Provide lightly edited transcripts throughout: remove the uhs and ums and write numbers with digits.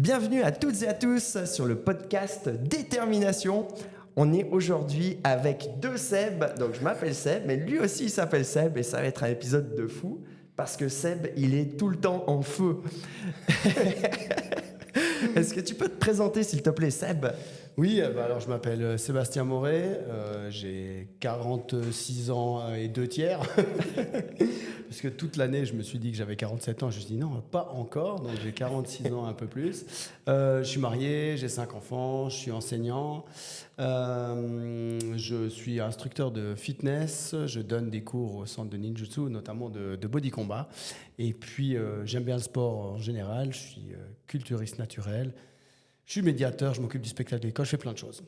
Bienvenue à toutes et à tous sur le podcast Détermination. On est aujourd'hui avec deux Seb. Donc je m'appelle Seb, mais lui aussi il s'appelle Seb et ça va être un épisode de fou parce que Seb, il est tout le temps en feu. Est-ce que tu peux te présenter s'il te plaît, Seb ? Oui, alors je m'appelle Sébastien Moret, j'ai 46 ans et 2 tiers. Parce que toute l'année, je me suis dit que j'avais 47 ans. Je me suis dit non, pas encore, donc j'ai 46 ans un peu plus. Je suis marié, j'ai 5 enfants, je suis enseignant. Je suis instructeur de fitness, je donne des cours au centre de ninjutsu, notamment de body combat. Et puis, j'aime bien le sport en général, je suis culturiste naturel. Je suis médiateur, je m'occupe du spectacle d'école, je fais plein de choses.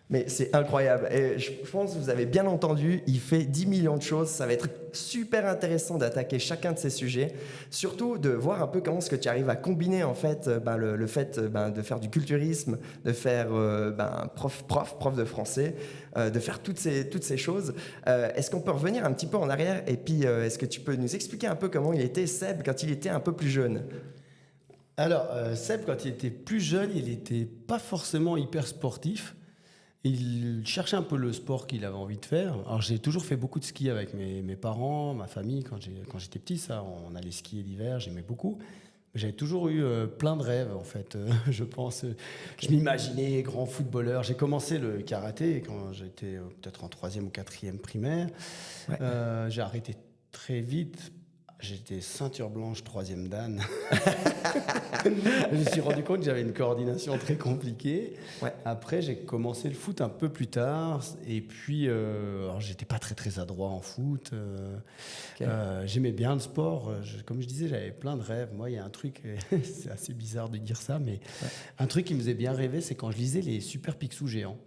Mais c'est incroyable. Et je pense que vous avez bien entendu, il fait 10 millions de choses. Ça va être super intéressant d'attaquer chacun de ces sujets. Surtout de voir un peu comment est-ce que tu arrives à combiner en fait, le fait de faire du culturisme, de faire prof de français, de faire toutes ces choses. Est-ce qu'on peut revenir un petit peu en arrière et puis est-ce que tu peux nous expliquer un peu comment il était Seb quand il était un peu plus jeune ? Alors, Seb, quand il était plus jeune, il n'était pas forcément hyper sportif. Il cherchait un peu le sport qu'il avait envie de faire. Alors, j'ai toujours fait beaucoup de ski avec mes parents, ma famille. Quand j'étais petit, ça, on allait skier l'hiver, j'aimais beaucoup. J'avais toujours eu plein de rêves, en fait, je pense. Je m'imaginais grand footballeur. J'ai commencé le karaté quand j'étais peut-être en 3e ou 4e primaire. Ouais. J'ai arrêté très vite. J'étais ceinture blanche, 3e dan. Je me suis rendu compte que j'avais une coordination très compliquée. Ouais. Après, j'ai commencé le foot un peu plus tard. Et puis, alors, j'étais pas très adroit en foot. Okay. J'aimais bien le sport. Comme je disais, j'avais plein de rêves. Moi, il y a un truc, c'est assez bizarre de dire ça, mais ouais. Un truc qui me faisait bien rêver, c'est quand je lisais les Super Picsou géants.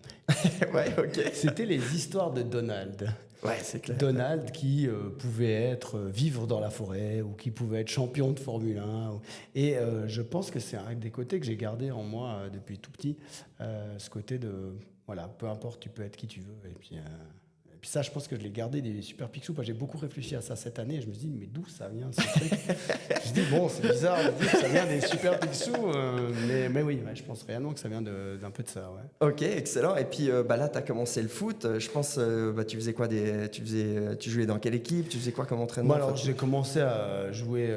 Ouais, ok. C'était les histoires de Donald. Ouais, c'est clair. Donald qui pouvait vivre dans la forêt ou qui pouvait être champion de Formule 1. Et je pense que c'est un des côtés que j'ai gardé en moi depuis tout petit. Ce côté de, voilà, peu importe, tu peux être qui tu veux. Et puis ça, je pense que je l'ai gardé des Super Picsou. J'ai beaucoup réfléchi à ça cette année. Et je me suis dit, mais d'où ça vient ce truc ? Je dis, bon, c'est bizarre de dire que ça vient des Super Picsou. Mais oui, ouais, je pense réellement que ça vient d'un peu de ça. Ouais. Ok, excellent. Et puis là, tu as commencé le foot. Je pense, tu faisais quoi tu jouais dans quelle équipe ? Tu faisais quoi comme entraînement ? Moi, alors, j'ai commencé à jouer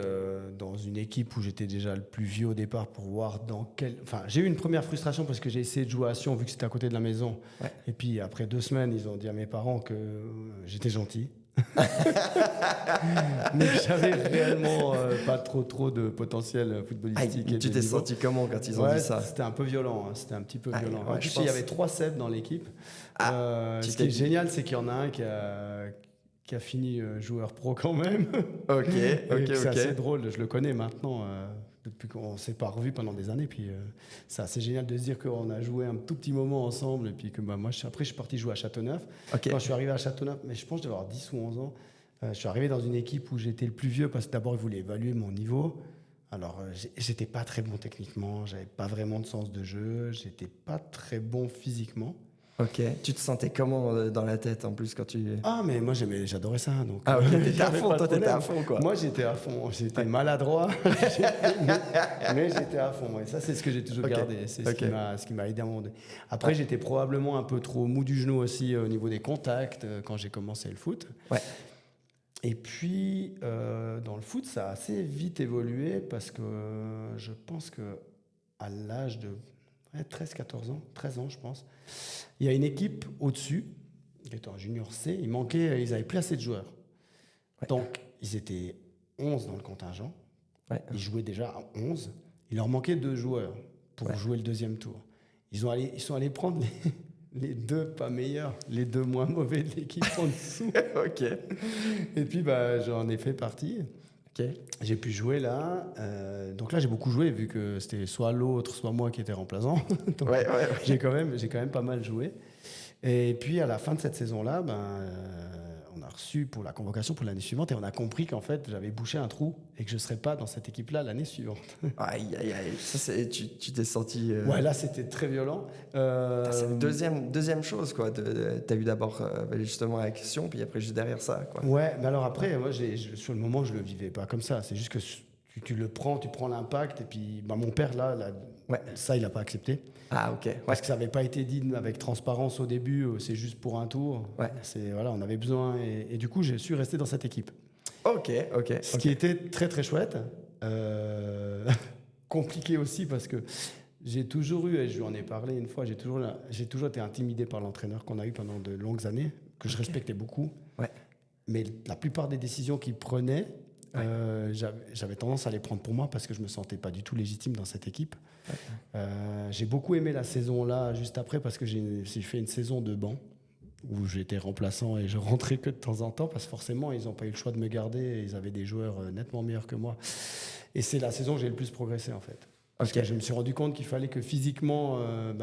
dans une équipe où j'étais déjà le plus vieux au départ pour voir dans quel... Enfin, j'ai eu une première frustration parce que j'ai essayé de jouer à Sion vu que c'était à côté de la maison. Ouais. Et puis, après 2 semaines, ils ont dit à mes parents que j'étais gentil. Mais j'avais réellement pas trop de potentiel footballistique. Ah, tu t'es senti comment quand ils ont dit ça ? C'était un peu violent, hein. C'était un petit peu violent. Ouais, en plus, il y avait 3 Sebs dans l'équipe. Ce qui est génial, c'est qu'il y en a un qui a fini joueur pro quand même. Ok. C'est assez drôle, je le connais maintenant. Depuis qu'on ne s'est pas revus pendant des années. Puis c'est assez génial de se dire qu'on a joué un tout petit moment ensemble. Et puis que moi, après, je suis parti jouer à Châteauneuf. Okay. Quand je suis arrivé à Châteauneuf, mais je pense que je devais avoir 10 ou 11 ans, je suis arrivé dans une équipe où j'étais le plus vieux parce que d'abord, ils voulaient évaluer mon niveau. Alors, j'étais pas très bon techniquement, j'avais pas vraiment de sens de jeu, j'étais pas très bon physiquement. Ok. Tu te sentais comment dans la tête en plus quand tu... Ah, mais moi j'adorais ça. Donc, ah, ok, t'étais à fond, toi t'étais à fond quoi. Moi j'étais à fond, j'étais maladroit, mais j'étais à fond. Et ça, c'est ce que j'ai toujours gardé, c'est ce qui m'a aidé à un moment donné. Après, j'étais probablement un peu trop mou du genou aussi au niveau des contacts quand j'ai commencé le foot. Ouais. Et puis, dans le foot, ça a assez vite évolué parce que je pense qu'à l'âge de 13-14 ans, 13 ans je pense, il y a une équipe au-dessus, qui était en junior C, ils n'avaient plus assez de joueurs. Ouais. Donc, ils étaient 11 dans le contingent, ils jouaient déjà à 11, il leur manquait 2 joueurs pour jouer le 2e tour. Ils sont allés prendre les 2 pas meilleurs, les 2 moins mauvais de l'équipe en dessous. Ok. Et puis, j'en ai fait partie. Okay. J'ai pu jouer là. Donc là, j'ai beaucoup joué vu que c'était soit l'autre, soit moi qui étais remplaçant. Donc, j'ai quand même pas mal joué. Et puis, à la fin de cette saison-là, on a reçu pour la convocation pour l'année suivante et on a compris qu'en fait, j'avais bouché un trou et que je ne serais pas dans cette équipe-là l'année suivante. Aïe. Ça, tu t'es senti... Ouais, là, c'était très violent. C'est la deuxième chose, quoi. Tu as eu d'abord justement la question, puis après, juste derrière ça, quoi. Ouais, mais alors après, moi, sur le moment, je ne le vivais pas comme ça. C'est juste que tu le prends, tu prends l'impact. Et puis, mon père, là ça, il n'a pas accepté. Ah, ok. Ouais. Parce que ça n'avait pas été dit avec transparence au début, c'est juste pour un tour. Ouais. Voilà, on avait besoin. Et du coup, j'ai su rester dans cette équipe. Ok. Ce qui était très, très chouette. Compliqué aussi parce que j'ai toujours eu, et je lui en ai parlé une fois, j'ai toujours été intimidé par l'entraîneur qu'on a eu pendant de longues années, que je respectais beaucoup. Ouais. Mais la plupart des décisions qu'il prenait, j'avais tendance à les prendre pour moi parce que je me sentais pas du tout légitime dans cette équipe. J'ai beaucoup aimé la saison là juste après parce que j'ai fait une saison de banc où j'étais remplaçant et je rentrais que de temps en temps parce que forcément ils n'ont pas eu le choix de me garder et ils avaient des joueurs nettement meilleurs que moi. Et c'est la saison où j'ai le plus progressé en fait. Parce que je me suis rendu compte qu'il fallait que physiquement,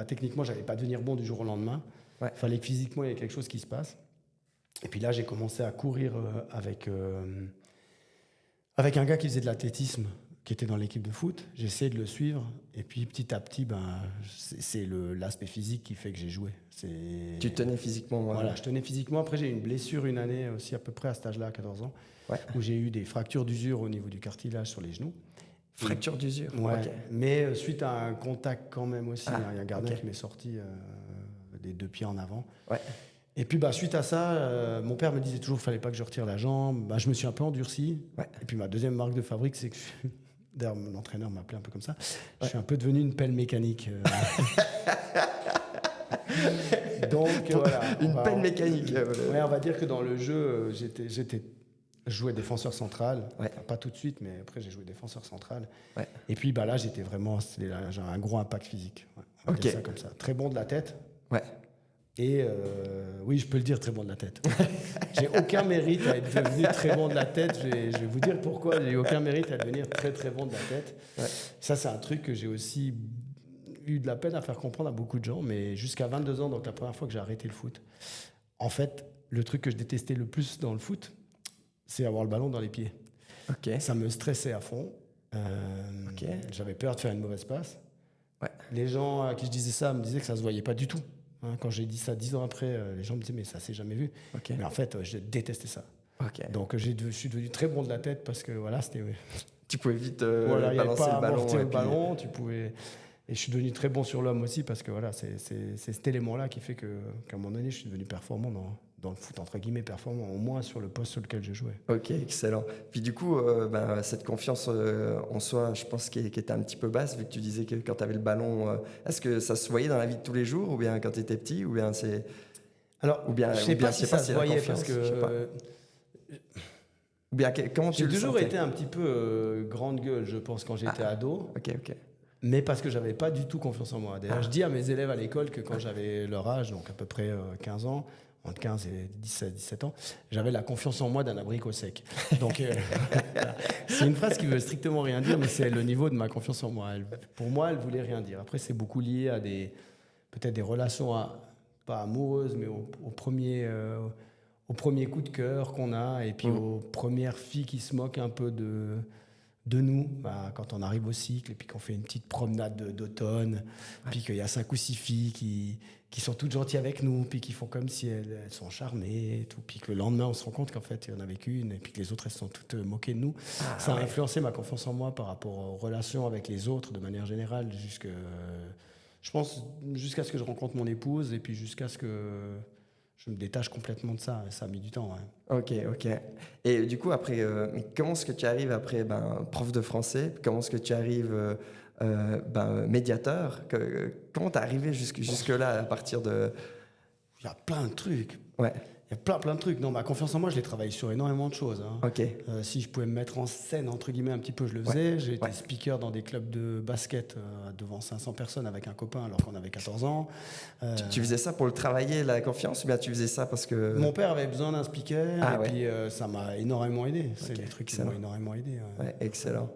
techniquement, j'allais pas devenir bon du jour au lendemain. Il fallait que physiquement il y ait quelque chose qui se passe. Et puis là j'ai commencé à courir avec un gars qui faisait de l'athlétisme, qui était dans l'équipe de foot. J'ai essayé de le suivre. Et puis, petit à petit, c'est l'aspect physique qui fait que j'ai joué. Tu tenais physiquement. Voilà, je tenais physiquement. Après, j'ai eu une blessure une année aussi, à peu près à cet âge-là, à 14 ans, où j'ai eu des fractures d'usure au niveau du cartilage sur les genoux. Fracture d'usure. Ouais. Mais suite à un contact quand même aussi. Il y a un gardien qui m'est sorti des 2 pieds en avant. Ouais. Et puis suite à ça, mon père me disait toujours qu'il ne fallait pas que je retire la jambe. Je me suis un peu endurci. Ouais. Et puis ma deuxième marque de fabrique, c'est que d'ailleurs mon entraîneur m'appelait un peu comme ça. Je suis un peu devenu une pelle mécanique. Donc voilà. Une pelle mécanique. Ouais, on va dire que dans le jeu, je jouais défenseur central. Ouais. Pas tout de suite, mais après j'ai joué défenseur central. Ouais. Et puis là, j'ai un gros impact physique. Ouais, on va dire ça comme ça. Très bon de la tête. Ouais. Et oui, je peux le dire, très bon de la tête. J'ai aucun mérite à être devenu très bon de la tête. Je vais vous dire pourquoi. J'ai aucun mérite à devenir très très bon de la tête. Ouais. Ça, c'est un truc que j'ai aussi eu de la peine à faire comprendre à beaucoup de gens. Mais jusqu'à 22 ans, donc la première fois que j'ai arrêté le foot, en fait, le truc que je détestais le plus dans le foot, c'est avoir le ballon dans les pieds. Okay. Ça me stressait à fond. J'avais peur de faire une mauvaise passe. Ouais. Les gens à qui je disais ça me disaient que ça ne se voyait pas du tout. Quand j'ai dit ça 10 ans après, les gens me disaient mais ça s'est jamais vu. Okay. Mais en fait, je détestais ça. Okay. Donc je suis devenu très bon de la tête parce que voilà, c'était. Tu pouvais vite balancer le ballon. Tu pouvais. Et je suis devenu très bon sur l'homme aussi parce que voilà, c'est cet élément-là qui fait qu'à un moment donné, je suis devenu performant dans le foot, entre guillemets, performant, au moins sur le poste sur lequel je jouais. Ok, excellent. Puis du coup, cette confiance en soi, je pense qu'elle était un petit peu basse, vu que tu disais que quand tu avais le ballon, est-ce que ça se voyait dans la vie de tous les jours, ou bien quand tu étais petit, ou bien c'est... Alors, je ne sais pas si ça se voyait, parce que... Ou bien, comment tu le sentais ? J'ai toujours été un petit peu grande gueule, je pense, quand j'étais ado. Ok. Mais parce que j'avais pas du tout confiance en moi. D'ailleurs, je dis à mes élèves à l'école que quand j'avais leur âge, donc à peu près 15 ans, entre 15 et 17 ans, j'avais la confiance en moi d'un abricot sec. Donc, c'est une phrase qui veut strictement rien dire, mais c'est le niveau de ma confiance en moi. Pour moi, elle voulait rien dire. Après, c'est beaucoup lié à peut-être des relations, pas amoureuses, mais au premier coup de cœur qu'on a, et puis aux premières filles qui se moquent un peu de nous, quand on arrive au cycle, et puis qu'on fait une petite promenade d'automne, puis qu'il y a 5 ou 6 filles qui sont toutes gentilles avec nous, puis qui font comme si elles sont charmées, et tout, puis que le lendemain, on se rend compte qu'en fait, il n'y en avait qu'une, et puis que les autres, elles se sont toutes moquées de nous. Ça a influencé ma confiance en moi par rapport aux relations avec les autres, de manière générale, je pense, jusqu'à ce que je rencontre mon épouse, et puis jusqu'à ce que je me détache complètement de ça. Ça a mis du temps. Ouais. Ok. Et du coup, après, comment est-ce que tu arrives après prof de français ? Comment est-ce que tu arrives médiateur ? Comment t'es arrivé jusque-là à partir de... Il y a plein de trucs. Ouais. Il y a plein de trucs. Non, ma confiance en moi, je l'ai travaillé sur énormément de choses. Ok. Si je pouvais me mettre en scène, entre guillemets, un petit peu, je le faisais. Ouais. J'ai été speaker dans des clubs de basket devant 500 personnes avec un copain alors qu'on avait 14 ans. Tu faisais ça pour le travailler, la confiance, ou bien tu faisais ça parce que... Mon père avait besoin d'un speaker, puis ça m'a énormément aidé. C'est des trucs qui m'ont énormément aidé. Ouais, excellent.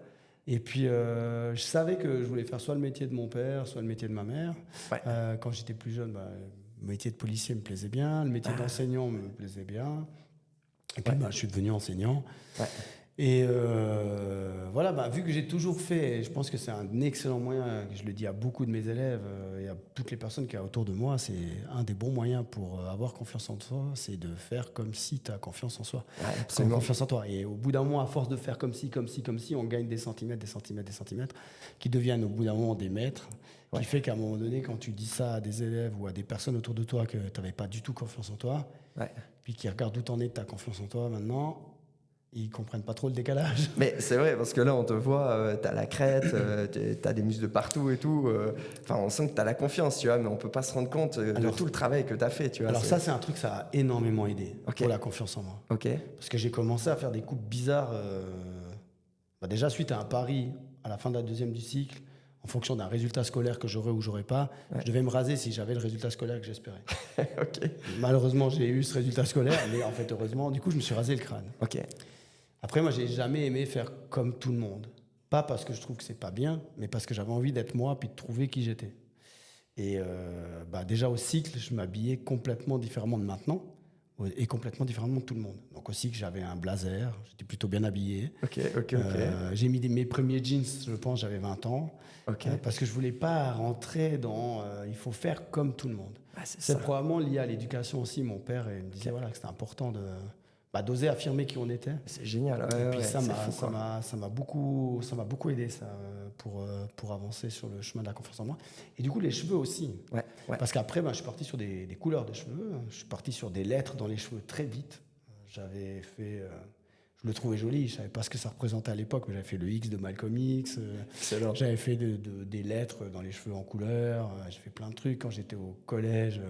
Et puis, je savais que je voulais faire soit le métier de mon père, soit le métier de ma mère. Ouais. Quand j'étais plus jeune, le métier de policier me plaisait bien, le métier d'enseignant me plaisait bien. Et puis, je suis devenu enseignant. Ouais. Et voilà, vu que j'ai toujours fait, et je pense que c'est un excellent moyen, je le dis à beaucoup de mes élèves et à toutes les personnes qui sont autour de moi, c'est un des bons moyens pour avoir confiance en soi, c'est de faire comme si tu as confiance en soi. Ouais, Comme absolument. confiance en toi. Et au bout d'un moment, à force de faire comme si, on gagne des centimètres, qui deviennent au bout d'un moment des mètres, qui fait qu'à un moment donné, quand tu dis ça à des élèves ou à des personnes autour de toi que tu n'avais pas du tout confiance en toi, puis qui regardent où t'en es de ta confiance en toi maintenant, ils comprennent pas trop le décalage. Mais c'est vrai, parce que là, on te voit, t'as la crête, t'as des muscles de partout et tout. Enfin, on sent que t'as la confiance, tu vois, mais on peut pas se rendre compte de tout le travail que t'as fait, tu vois. Alors ça, c'est un truc, ça a énormément aidé Ok. pour la confiance en moi. Ok. Parce que j'ai commencé à faire des coupes bizarres. Déjà, suite à un pari à la fin de la deuxième du cycle, en fonction d'un résultat scolaire que j'aurais ou j'aurais pas, je devais me raser si j'avais le résultat scolaire que j'espérais. Ok. Malheureusement, j'ai eu ce résultat scolaire, mais en fait, heureusement, du coup, je me suis rasé le crâne. Ok. Après, moi, j'ai jamais aimé faire comme tout le monde. Pas parce que je trouve que c'est pas bien, mais parce que j'avais envie d'être moi puis de trouver qui j'étais. Et déjà au cycle, je m'habillais complètement différemment de maintenant et complètement différemment de tout le monde. Donc au cycle, j'avais un blazer, j'étais plutôt bien habillé. Ok. J'ai mis mes premiers jeans, je pense, j'avais 20 ans. Ok. Parce que je voulais pas rentrer dans il faut faire comme tout le monde. Ah, c'est C'est ça. probablement probablement lié à l'éducation aussi. Mon père il me disait voilà, que c'était important d'oser affirmer qui on était. C'est génial. Et puis ça c'est m'a fou, ça quoi. m'a ça m'a beaucoup ça m'a beaucoup aidé ça pour avancer sur le chemin de la confiance en moi. Et du coup les cheveux aussi. Ouais. Parce qu'après je suis parti sur des couleurs de cheveux, je suis parti sur des lettres dans les cheveux très vite. J'avais fait je le trouvais joli, je savais pas ce que ça représentait à l'époque, mais j'avais fait le X de Malcolm X, Excellent. j'avais fait des lettres dans les cheveux en couleur, j'ai fait plein de trucs. Quand j'étais au collège,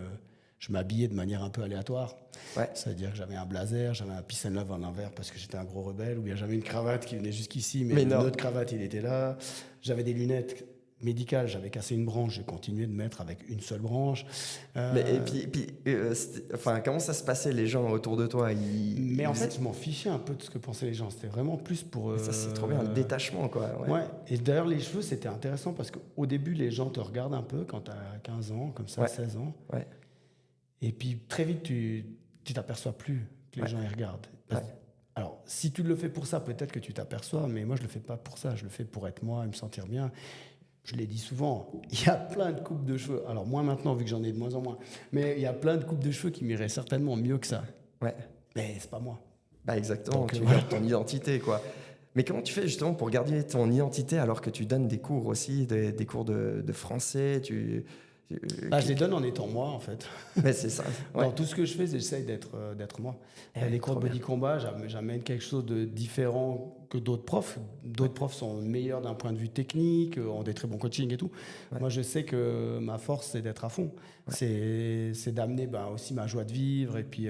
je m'habillais de manière un peu aléatoire. Ouais. C'est-à-dire que j'avais un blazer, j'avais un peace and love en envers parce que j'étais un gros rebelle, ou bien j'avais une cravate qui venait jusqu'ici, mais une non. autre cravate, il était là. J'avais des lunettes médicales, j'avais cassé une branche, j'ai continué de mettre avec une seule branche. Mais, et puis enfin, comment ça se passait, les gens autour de toi? Mais en fait, je m'en fichais un peu de ce que pensaient les gens. C'était vraiment plus pour... Ça, c'est trop bien, le détachement, quoi. Ouais. Et d'ailleurs, les cheveux, c'était intéressant parce qu'au début, les gens te regardent un peu quand tu as 15 ans, comme ça, 16 ans. Ouais. Et puis, très vite, tu t'aperçois plus que les gens y regardent. Alors, si tu le fais pour ça, peut-être que tu t'aperçois, mais moi, je le fais pas pour ça. Je le fais pour être moi et me sentir bien. Je l'ai dit souvent, il y a plein de coupes de cheveux. Alors, moi, maintenant, vu que j'en ai de moins en moins, mais il y a plein de coupes de cheveux qui m'iraient certainement mieux que ça. Ouais. Mais c'est pas moi. Bah exactement, Donc, tu gardes ton identité, quoi. Mais comment tu fais justement pour garder ton identité alors que tu donnes des cours aussi, des cours de français Je les donne en étant moi, en fait. Mais c'est ça. Ouais. Dans tout ce que je fais, j'essaye d'être moi. Les cours de trop body combat, j'amène quelque chose de différent que d'autres profs. D'autres profs sont meilleurs d'un point de vue technique, ont des très bons coachings et tout. Moi, je sais que ma force, c'est d'être à fond. C'est d'amener aussi ma joie de vivre et puis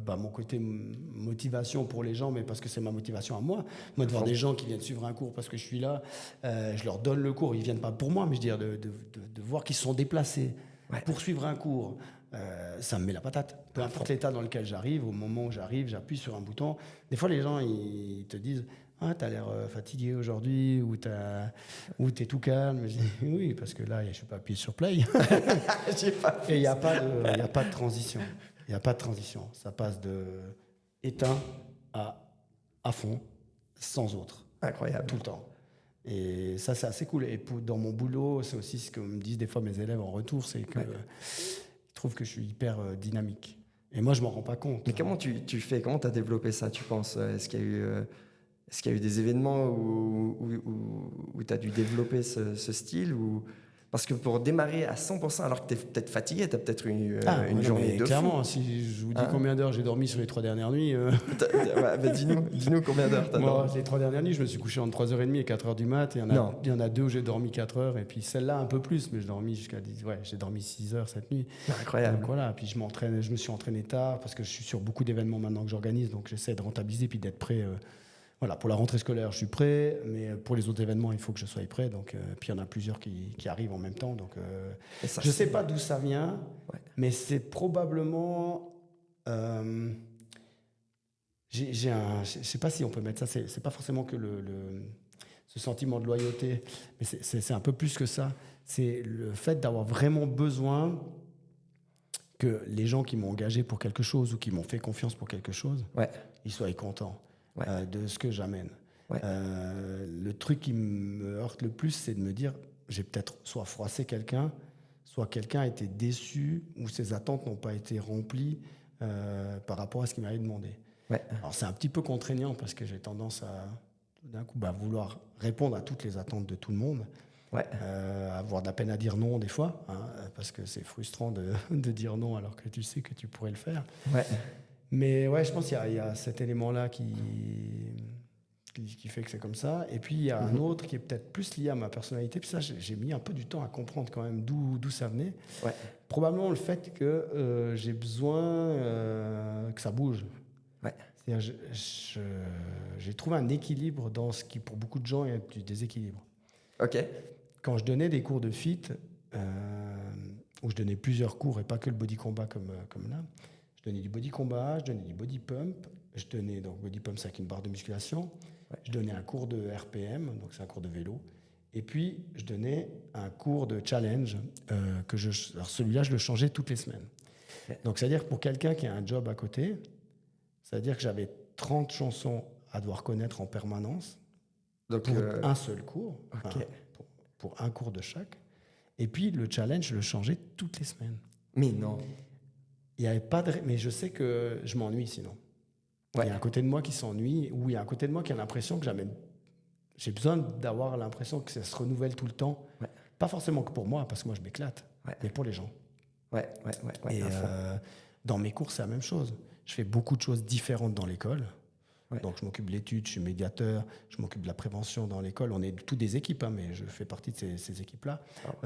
mon côté motivation pour les gens, mais parce que c'est ma motivation à moi. Moi, de voir des gens qui viennent suivre un cours parce que je suis là, je leur donne le cours. Ils viennent pas pour moi, mais je veux dire de voir qu'ils se sont déplacés pour suivre un cours. Ça me met la patate. Peu importe l'état dans lequel j'arrive, au moment où j'arrive, j'appuie sur un bouton. Des fois, les gens, ils te disent « Ah, t'as l'air fatigué aujourd'hui » ou « t'es tout calme ». Je dis « Oui, parce que là, je ne suis pas appuyé sur play. » Et il n'y a pas de transition. Il n'y a pas de transition. Ça passe de éteint à fond, sans autre. Incroyable. Tout le temps. Et ça, c'est assez cool. Et dans mon boulot, c'est aussi ce que me disent des fois mes élèves en retour, c'est qu'ils trouvent que je suis hyper dynamique. Et moi, je m'en rends pas compte. Mais comment tu fais? Comment tu as développé ça, tu penses? Est-ce qu'il y a eu des événements où tu as dû développer ce style Parce que pour démarrer à 100%, alors que tu es peut-être fatigué, tu as peut-être une journée de clairement, fou. si je vous dis combien d'heures j'ai dormi sur les 3 dernières nuits... Dis-nous combien d'heures tu as dormi. Les 3 dernières nuits, je me suis couché entre 3h30 et 4h du mat. Il y en a 2 où j'ai dormi 4 heures. Et puis celle-là, un peu plus, mais j'ai dormi jusqu'à 10. Ouais, j'ai dormi 6 heures cette nuit. Incroyable. Donc voilà, puis je me suis entraîné tard parce que je suis sur beaucoup d'événements maintenant que j'organise. Donc j'essaie de rentabiliser puis d'être prêt... pour la rentrée scolaire, je suis prêt, mais pour les autres événements, il faut que je sois prêt. Donc, puis il y en a plusieurs qui arrivent en même temps. Donc, je ne sais pas d'où ça vient, mais c'est probablement... je ne sais pas si on peut mettre ça. C'est pas forcément que ce sentiment de loyauté, mais c'est un peu plus que ça. C'est le fait d'avoir vraiment besoin que les gens qui m'ont engagé pour quelque chose ou qui m'ont fait confiance pour quelque chose, ils soient contents. de ce que j'amène. Ouais. Le truc qui me heurte le plus, c'est de me dire, j'ai peut-être soit froissé quelqu'un, soit quelqu'un a été déçu ou ses attentes n'ont pas été remplies par rapport à ce qu'il m'avait demandé. Ouais. Alors c'est un petit peu contraignant parce que j'ai tendance à d'un coup vouloir répondre à toutes les attentes de tout le monde, Ouais. avoir de la peine à dire non des fois, hein, parce que c'est frustrant de dire non alors que tu sais que tu pourrais le faire. Ouais. Mais ouais, je pense qu'il y a cet élément-là qui fait que c'est comme ça. Et puis il y a un autre qui est peut-être plus lié à ma personnalité. Puis ça, j'ai mis un peu du temps à comprendre quand même d'où ça venait. Ouais. Probablement le fait que j'ai besoin que ça bouge. Ouais. C'est-à-dire, j'ai trouvé un équilibre dans ce qui, pour beaucoup de gens, est du déséquilibre. Ok. Quand je donnais des cours de fit, où je donnais plusieurs cours et pas que le body combat comme là, je donnais du body combat, je donnais du body pump, je donnais donc body pump, c'est avec une barre de musculation, je donnais un cours de RPM, donc c'est un cours de vélo, et puis je donnais un cours de challenge, alors celui-là, je le changeais toutes les semaines. Donc c'est-à-dire que pour quelqu'un qui a un job à côté, c'est-à-dire que j'avais 30 chansons à devoir connaître en permanence, Donc, pour un seul cours, ok. pour un cours de chaque. Et puis le challenge, je le changeais toutes les semaines. Mais non. Il y avait pas de... Mais je sais que je m'ennuie sinon. Ouais. Il y a un côté de moi qui s'ennuie, ou il y a un côté de moi qui a l'impression que j'ai besoin d'avoir l'impression que ça se renouvelle tout le temps. Ouais. Pas forcément que pour moi, parce que moi je m'éclate, mais pour les gens. Ouais. Et dans mes cours, c'est la même chose. Je fais beaucoup de choses différentes dans l'école. Ouais. Donc je m'occupe de l'étude, je suis médiateur, je m'occupe de la prévention dans l'école. On est toutes des équipes, hein, mais je fais partie de ces équipes-là.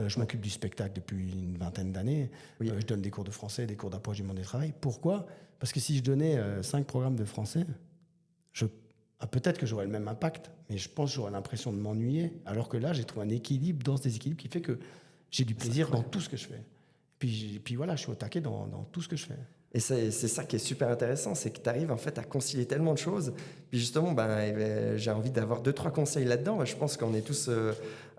Je m'occupe du spectacle depuis une vingtaine d'années. Oui. Je donne des cours de français, des cours d'approche du monde du travail. Pourquoi ? Parce que si je donnais 5 programmes de français, peut-être que j'aurais le même impact, mais je pense que j'aurais l'impression de m'ennuyer. Alors que là, j'ai trouvé un équilibre dans ce déséquilibre qui fait que j'ai du plaisir dans tout ce que je fais. Puis voilà, je suis au taquet dans tout ce que je fais. Et c'est ça qui est super intéressant, c'est que tu arrives en fait à concilier tellement de choses. Puis justement, j'ai envie d'avoir 2-3 conseils là-dedans. Je pense qu'on est tous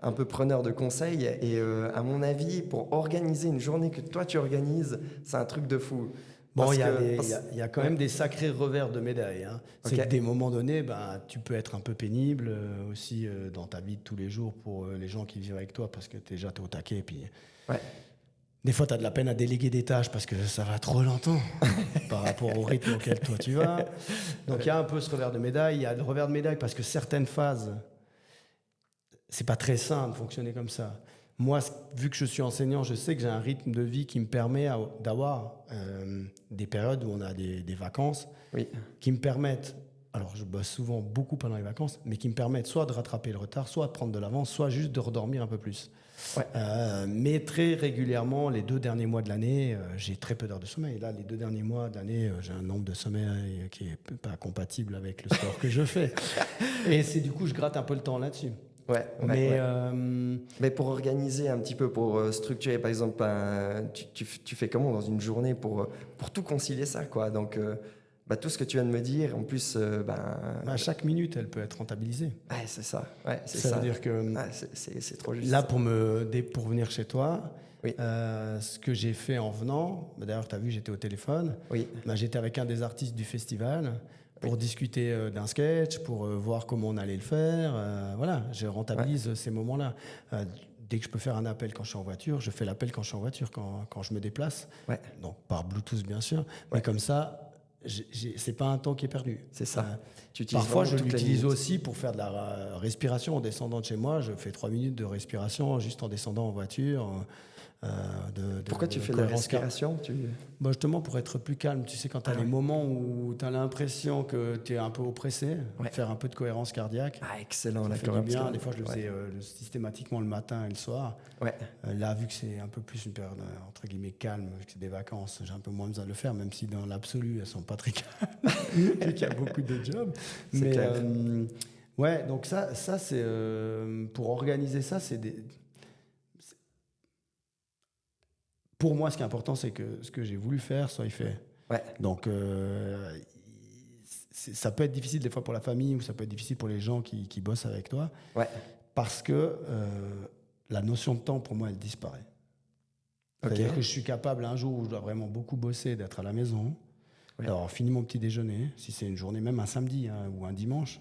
un peu preneurs de conseils. Et à mon avis, pour organiser une journée que toi tu organises, c'est un truc de fou. Bon, il y a quand même des sacrés revers de médaille. Hein. C'est que des moments donnés, tu peux être un peu pénible aussi dans ta vie de tous les jours pour les gens qui vivent avec toi parce que déjà t'es au taquet. Et puis, des fois, tu as de la peine à déléguer des tâches parce que ça va trop longtemps par rapport au rythme auquel toi tu vas. Donc il y a un peu ce revers de médaille. Il y a le revers de médaille parce que certaines phases, c'est pas très sain de fonctionner comme ça. Moi, vu que je suis enseignant, je sais que j'ai un rythme de vie qui me permet d'avoir des périodes où on a des vacances qui me permettent, alors je bosse souvent beaucoup pendant les vacances, mais qui me permettent soit de rattraper le retard, soit de prendre de l'avance, soit juste de redormir un peu plus. Mais très régulièrement, les 2 derniers mois de l'année, j'ai très peu d'heures de sommeil. Là, les 2 derniers mois de l'année, j'ai un nombre de sommeil qui n'est pas compatible avec le sport que je fais. Et du coup, je gratte un peu le temps là-dessus. Mais pour organiser un petit peu, pour structurer, par exemple, tu fais comment dans une journée pour tout concilier ça, quoi. Donc, tout ce que tu viens de me dire, en plus, chaque minute, elle peut être rentabilisée. Ouais, c'est ça. Ouais, ça veut dire que c'est trop juste. Là, pour venir chez toi, ce que j'ai fait en venant, d'ailleurs, tu as vu, j'étais au téléphone. J'étais avec un des artistes du festival pour discuter d'un sketch, pour voir comment on allait le faire. Voilà, je rentabilise ces moments-là. Dès que je peux faire un appel quand je suis en voiture, je fais l'appel quand je suis en voiture, quand je me déplace. Donc par Bluetooth, bien sûr. Mais comme ça, c'est pas un temps qui est perdu. C'est ça. Parfois, je l'utilise aussi pour faire de la respiration en descendant de chez moi. Je fais 3 minutes de respiration juste en descendant en voiture. Pourquoi tu fais de la respiration Justement pour être plus calme. Tu sais, quand tu as les moments où tu as l'impression que tu es un peu oppressé, faire un peu de cohérence cardiaque. Excellent, la cohérence cardiaque. Des fois, je le faisais systématiquement le matin et le soir. Là, vu que c'est un peu plus une période entre guillemets calme, vu que c'est des vacances, j'ai un peu moins besoin de le faire, même si dans l'absolu, elles sont pas très calmes et qu'il y a beaucoup de jobs. C'est clair. Donc ça c'est pour organiser ça, pour moi, ce qui est important, c'est que ce que j'ai voulu faire soit fait. Donc, ça peut être difficile des fois pour la famille ou ça peut être difficile pour les gens qui bossent avec toi. Parce que la notion de temps, pour moi, elle disparaît. C'est-à-dire que je suis capable, un jour où je dois vraiment beaucoup bosser, d'être à la maison. Ouais. Alors, fini mon petit déjeuner, si c'est une journée, même un samedi ou un dimanche,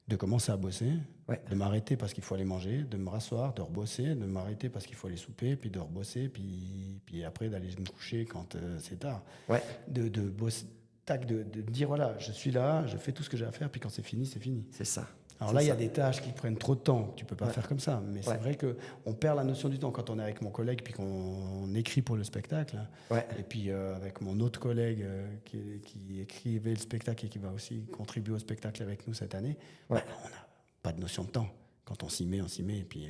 de commencer à bosser, Ouais. de m'arrêter parce qu'il faut aller manger, de me rasseoir, de rebosser, de m'arrêter parce qu'il faut aller souper, puis de rebosser, puis après d'aller me coucher quand c'est tard. Ouais. De bosser, tac, de dire voilà, je suis là, je fais tout ce que j'ai à faire, puis quand c'est fini, c'est fini. C'est ça. Alors C'est là, il y a ça. des tâches qui prennent trop de temps, tu peux pas Ouais. faire comme ça. Mais c'est Ouais. vrai qu'on perd la notion du temps quand on est avec mon collègue puis qu'on écrit pour le spectacle. Ouais. Et puis avec mon autre collègue qui écrivait le spectacle et qui va aussi contribuer au spectacle avec nous cette année, Ouais. on n'a pas de notion de temps. Quand on s'y met, et puis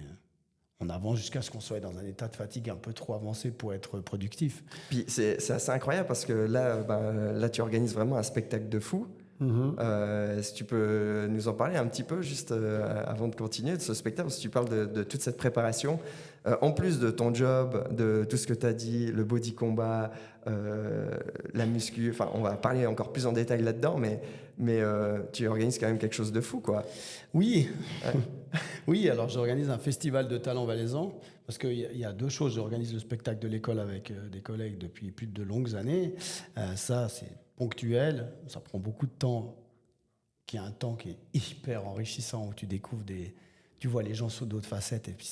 on avance jusqu'à ce qu'on soit dans un état de fatigue un peu trop avancé pour être productif. Puis c'est assez incroyable parce que là, tu organises vraiment un spectacle de fou. Si tu peux nous en parler un petit peu juste avant de continuer de ce spectacle, si tu parles de toute cette préparation, en plus de ton job, de tout ce que tu as dit, le body combat, la muscu, enfin on va parler encore plus en détail là-dedans, mais tu organises quand même quelque chose de fou, quoi. Oui, oui. Alors j'organise un festival de talents valaisans parce qu'il y a deux choses. J'organise le spectacle de l'école avec des collègues depuis plus de longues années. Ça, c'est ponctuel. Ça prend beaucoup de temps, qui est un temps qui est hyper enrichissant où tu découvres tu vois les gens sous d'autres facettes et puis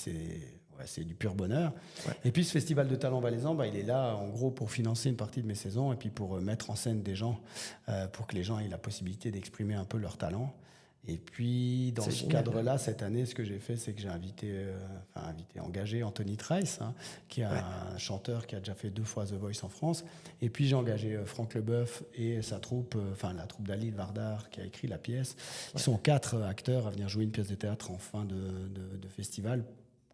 c'est du pur bonheur. Ouais. Et puis ce festival de talents valaisans, il est là en gros pour financer une partie de mes saisons et puis pour mettre en scène des gens pour que les gens aient la possibilité d'exprimer un peu leur talent. Et puis, dans ce cadre-là, cette année, ce que j'ai fait, c'est que j'ai engagé Anthony Trice, qui est un chanteur qui a déjà fait 2 fois The Voice en France. Et puis, j'ai engagé Franck Leboeuf et sa troupe, la troupe d'Ali Vardar, qui a écrit la pièce. Ils sont 4 acteurs à venir jouer une pièce de théâtre en fin de festival,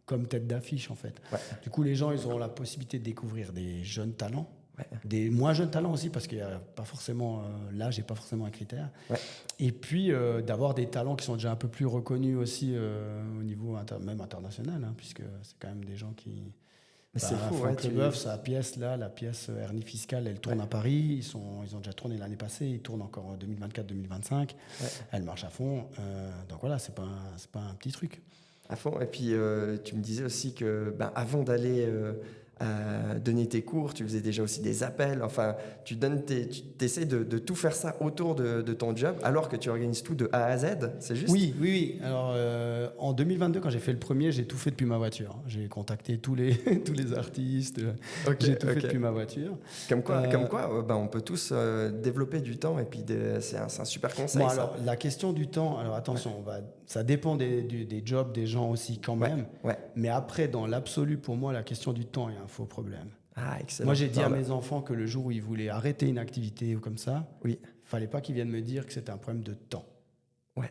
comme tête d'affiche, en fait. Ouais. Du coup, les gens, ils auront la possibilité de découvrir des jeunes talents. Ouais. Des moins jeunes talents aussi, parce qu'il n'y a pas forcément l'âge n'est pas forcément un critère. Ouais. Et puis d'avoir des talents qui sont déjà un peu plus reconnus aussi au niveau même international, puisque c'est quand même des gens qui. Mais c'est fou, Franck Leboeuf, sa pièce là, la pièce Hernie Fiscale, elle tourne à Paris. Ils ont déjà tourné l'année passée, ils tournent encore en 2024-2025. Ouais. Elle marche à fond. Donc voilà, c'est pas un petit truc. À fond. Et puis tu me disais aussi que avant d'aller donner tes cours, tu faisais déjà aussi des appels, enfin tu essaies de tout faire ça autour de ton job alors que tu organises tout de A à Z, c'est juste? Oui. Alors en 2022, quand j'ai fait le premier, j'ai tout fait depuis ma voiture. J'ai contacté tous les artistes, j'ai tout fait depuis ma voiture. Comme quoi on peut tous développer du temps et puis c'est un super conseil. Bon, alors la question du temps, alors attention, ça dépend des jobs des gens aussi quand même. Ouais. Mais après, dans l'absolu, pour moi, la question du temps est un faux problème. Ah, excellent. Moi, j'ai dit à mes enfants que le jour où ils voulaient arrêter une activité ou comme ça, oui, fallait pas qu'ils viennent me dire que c'était un problème de temps. Ouais.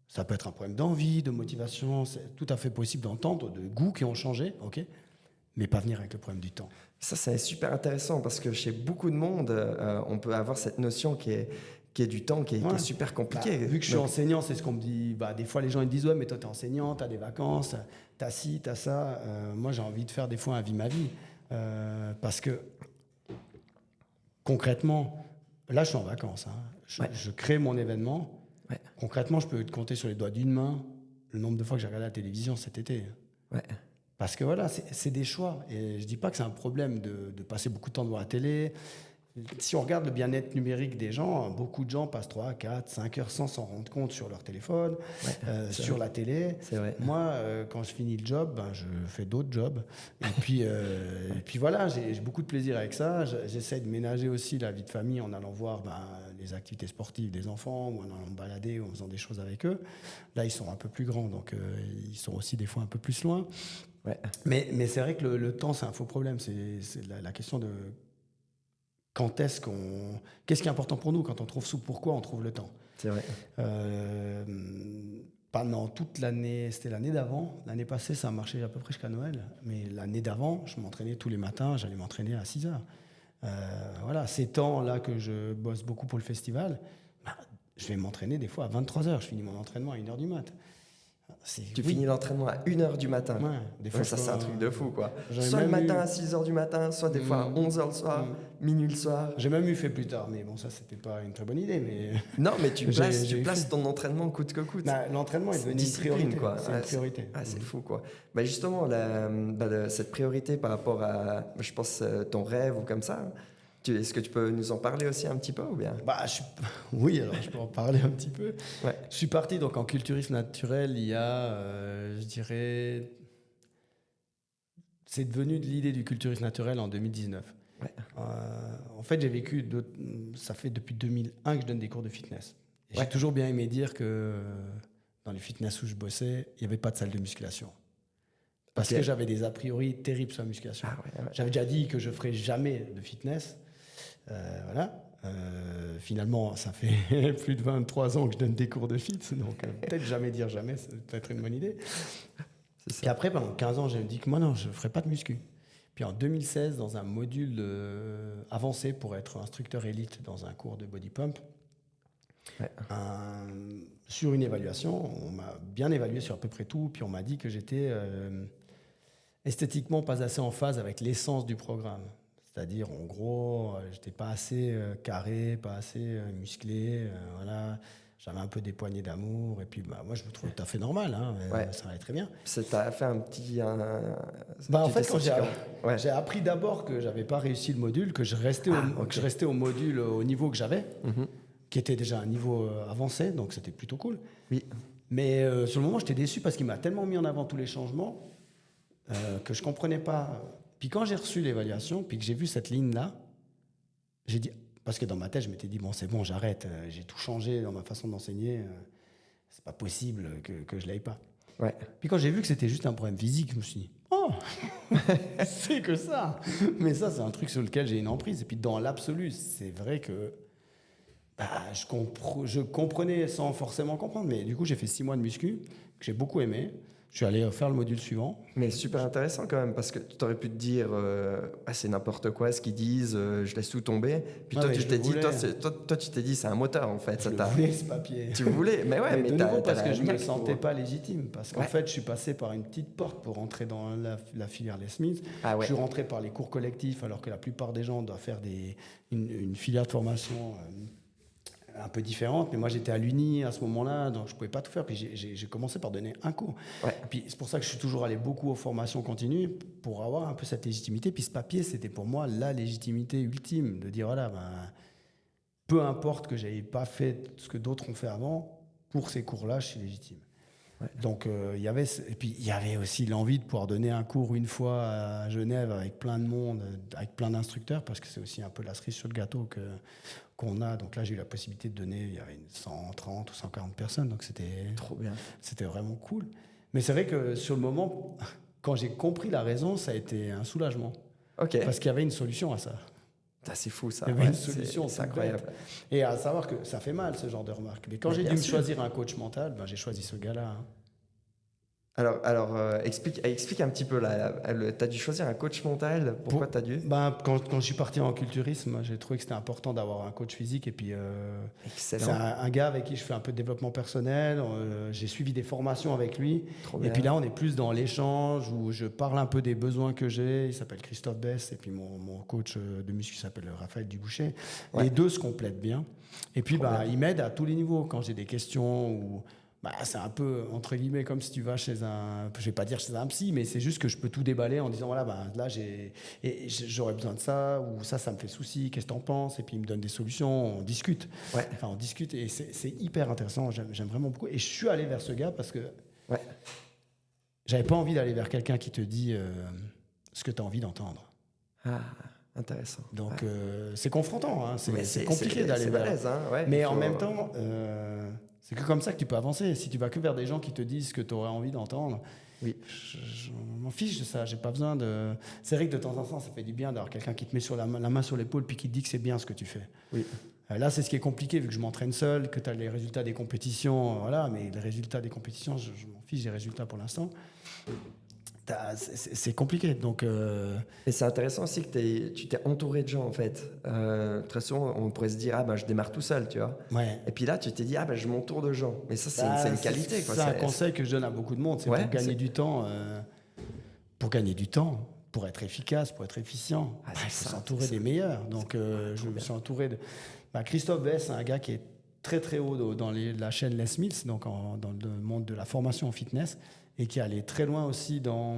Ça peut être un problème d'envie, de motivation, c'est tout à fait possible d'entendre, de goûts qui ont changé, ok, mais pas venir avec le problème du temps. Ça, c'est super intéressant parce que chez beaucoup de monde, on peut avoir cette notion qui est du temps, qui est super compliqué. Vu que je suis enseignant, c'est ce qu'on me dit. Des fois, les gens ils disent « Ouais, mais toi, t'es enseignant, t'as des vacances, t'as ci, t'as ça. » Moi, j'ai envie de faire des fois un vie ma vie. Parce que, concrètement, là, je suis en vacances. Je crée mon événement. Ouais. Concrètement, je peux te compter sur les doigts d'une main le nombre de fois que j'ai regardé la télévision cet été. Ouais. Parce que voilà, c'est des choix. Et je dis pas que c'est un problème de passer beaucoup de temps devant la télé. Si on regarde le bien-être numérique des gens, beaucoup de gens passent 3, 4, 5 heures sans s'en rendre compte sur leur téléphone, sur la télé. C'est vrai. Moi, quand je finis le job, je fais d'autres jobs. Et puis voilà, j'ai beaucoup de plaisir avec ça. J'essaie de ménager aussi la vie de famille en allant voir les activités sportives des enfants, ou en allant me balader, ou en faisant des choses avec eux. Là, ils sont un peu plus grands, donc ils sont aussi des fois un peu plus loin. Ouais. Mais c'est vrai que le temps, c'est un faux problème. C'est la question de... Qu'est-ce qui est important pour nous quand on trouve pourquoi on trouve le temps? C'est vrai. Pendant toute l'année, c'était l'année d'avant. L'année passée, ça a marché à peu près jusqu'à Noël. Mais l'année d'avant, je m'entraînais tous les matins. J'allais m'entraîner à 6 heures. Voilà, ces temps-là que je bosse beaucoup pour le festival, je vais m'entraîner des fois à 23 heures. Je finis mon entraînement à 1h du mat'. Tu finis l'entraînement à 1h du matin. Ouais, des fois, ça, c'est un truc de fou, quoi. Soit le matin à 6h du matin, soit des fois à 11h le soir, minuit le soir. J'ai même eu fait plus tard, mais bon, ça, c'était pas une très bonne idée. Mais... Non, mais tu places ton entraînement coûte que coûte. L'entraînement est devenu une priorité, quoi. C'est une priorité. C'est fou, quoi. Justement, cette priorité par rapport à, je pense, ton rêve ou comme ça, Est-ce que tu peux nous en parler aussi un petit peu ou bien? Oui, alors je peux en parler un petit peu. Ouais. Je suis parti donc en culturisme naturel il y a, je dirais, c'est devenu de l'idée du culturisme naturel en 2019. Ouais. En fait, ça fait depuis 2001 que je donne des cours de fitness. Et Ouais. j'ai toujours bien aimé dire que dans les fitness où je bossais, il n'y avait pas de salle de musculation. Parce Ok. que j'avais des a priori terribles sur la musculation. Ah ouais, ouais. J'avais déjà dit que je ne ferais jamais de fitness. Voilà. Finalement, ça fait plus de 23 ans que je donne des cours de fit, donc peut-être jamais dire jamais, c'est peut-être une bonne idée. C'est ça. Puis après, pendant 15 ans, j'ai dit que moi, non, je ne ferai pas de muscu. Puis en 2016, dans un module avancé pour être instructeur élite dans un cours de body pump, Ouais. sur une évaluation, on m'a bien évalué sur à peu près tout, puis on m'a dit que j'étais esthétiquement pas assez en phase avec l'essence du programme. C'est-à-dire, en gros, j'étais pas assez carré, pas assez musclé, voilà. J'avais un peu des poignées d'amour, et puis moi je me trouve tout à fait normal, hein, Ouais. ça allait très bien. T'as fait un petit. En tu fait, t'es quand senti ouais. j'ai appris d'abord que j'avais pas réussi le module, que je restais, ok. que je restais au module au niveau que j'avais, Mhm. qui était déjà un niveau avancé, donc c'était plutôt cool. Oui. Mais sur le moment, j'étais déçu parce qu'il m'a tellement mis en avant tous les changements que je comprenais pas. Puis quand j'ai reçu l'évaluation, puis que j'ai vu cette ligne-là, j'ai dit, parce que dans ma tête, je m'étais dit, bon, c'est bon, j'arrête, j'ai tout changé dans ma façon d'enseigner, c'est pas possible que je l'aille pas. Ouais. Puis quand j'ai vu que c'était juste un problème physique, je me suis dit, oh, c'est que ça. Mais ça, c'est un truc sur lequel j'ai une emprise. Et puis dans l'absolu, c'est vrai que je comprenais sans forcément comprendre. Mais du coup, j'ai fait 6 mois de muscu, que j'ai beaucoup aimé. Je suis allé faire le module suivant. Mais super intéressant quand même, parce que tu aurais pu te dire, c'est n'importe quoi ce qu'ils disent, je laisse tout tomber. Puis Ah toi, ouais, tu je t'es le dit, voulais. toi, tu t'es dit, c'est un moteur en fait. Je le voulais, ce papier. Tu voulais, mais ouais, mais de nouveau, parce t'as que je la me niaque sentais pour- pas légitime. Parce qu'en Ouais. fait, je suis passé par une petite porte pour rentrer dans la filière Les Smiths. Ah ouais. Je suis rentré par les cours collectifs, alors que la plupart des gens doivent faire une filière de formation un peu différente. Mais moi, j'étais à l'Uni à ce moment-là, donc je pouvais pas tout faire. Puis j'ai commencé par donner un cours. Ouais. Puis c'est pour ça que je suis toujours allé beaucoup aux formations continues, pour avoir un peu cette légitimité. Puis ce papier, c'était pour moi la légitimité ultime, de dire, voilà, peu importe que j'avais pas fait ce que d'autres ont fait avant, pour ces cours-là, je suis légitime. Ouais. Donc et puis il y avait aussi l'envie de pouvoir donner un cours une fois à Genève avec plein de monde, avec plein d'instructeurs, parce que c'est aussi un peu la cerise sur le gâteau qu'on a. Donc là, j'ai eu la possibilité de donner, il y avait 130 ou 140 personnes, donc Trop bien. c'était vraiment cool. Mais c'est vrai que sur le moment, quand j'ai compris la raison, ça a été un soulagement, Ok. parce qu'il y avait une solution à ça. C'est fou ça. Il y avait Ouais, une solution, c'est toute incroyable. bête. Et à savoir que ça fait mal, ce genre de remarques. Mais quand Mais j'ai dû bien me sûr. choisir un coach mental, j'ai choisi ce gars-là. Hein. Alors explique un petit peu là. T'as dû choisir un coach mental. Pourquoi t'as dû? Quand je suis parti en culturisme, j'ai trouvé que c'était important d'avoir un coach physique. Et puis, c'est Excellent. un gars avec qui je fais un peu de développement personnel. J'ai suivi des formations avec lui. Trop Et bien. puis là, on est plus dans l'échange où je parle un peu des besoins que j'ai. Il s'appelle Christophe Bess. Et puis mon coach de muscu s'appelle Raphaël Duboucher. Ouais. Les deux se complètent bien. Et puis, Trop bien. il m'aide à tous les niveaux. Quand j'ai des questions ou... c'est un peu, entre guillemets, comme si tu vas chez je vais pas dire chez un psy, mais c'est juste que je peux tout déballer en disant, voilà, là, j'aurais besoin de ça, ou ça me fait souci, qu'est-ce que t'en penses? Et puis, il me donne des solutions, on discute. Ouais. Enfin, on discute, et c'est hyper intéressant, j'aime vraiment beaucoup. Et je suis allé vers ce gars parce que Ouais. j'avais pas envie d'aller vers quelqu'un qui te dit ce que tu as envie d'entendre. Ah, intéressant. Donc, Ouais. c'est confrontant, hein, Mais c'est compliqué d'aller c'est vers... balèze, hein. Ouais, Mais il en faut- même temps, c'est que comme ça que tu peux avancer. Si tu vas que vers des gens qui te disent ce que tu aurais envie d'entendre, Oui. je m'en fiche de ça. J'ai pas besoin de. C'est vrai que de temps en temps, ça fait du bien d'avoir quelqu'un qui te met sur la main sur l'épaule puis qui te dit que c'est bien ce que tu fais. Oui. Là, c'est ce qui est compliqué vu que je m'entraîne seul, que tu as les résultats des compétitions. Voilà, mais les résultats des compétitions, je m'en fiche des résultats pour l'instant. C'est compliqué. Donc, Et c'est intéressant aussi que tu t'es entouré de gens en fait. Très souvent, on pourrait se dire je démarre tout seul, tu vois. ouais. Et puis là, tu t'es dit je m'entoure de gens. Mais ça, c'est une qualité, quoi. C'est un conseil que je donne à beaucoup de monde. C'est Ouais, pour gagner c'est- du temps. Pour gagner du temps, pour être efficace, pour être efficient, Ah, il c'est faut ça, s'entourer c'est des ça. meilleurs. Donc, je me suis entouré de. Christophe Bess, c'est un gars qui est très très haut dans la chaîne Les Smiths, donc dans le monde de la formation en fitness, et qui est allé très loin aussi dans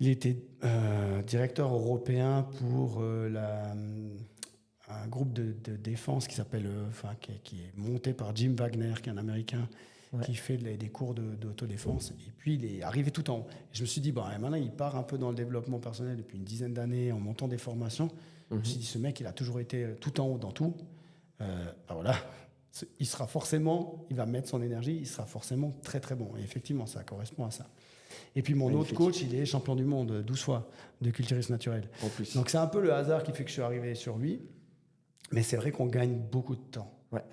Il était directeur européen pour un groupe de défense qui s'appelle, qui est monté par Jim Wagner, qui est un Américain, qui fait des cours d'autodéfense. Et puis, il est arrivé tout en haut. Et je me suis dit, maintenant, il part un peu dans le développement personnel depuis une dizaine d'années en montant des formations. Je me suis dit, ce mec, il a toujours été tout en haut dans tout. Voilà. Il va mettre son énergie, il sera forcément très, très bon. Et effectivement, ça correspond à ça. Et puis mon autre coach, il est champion du monde 12 fois de culturisme naturel. En plus. Donc c'est un peu le hasard qui fait que je suis arrivé sur lui. Mais c'est vrai qu'on gagne beaucoup de temps. Ouais.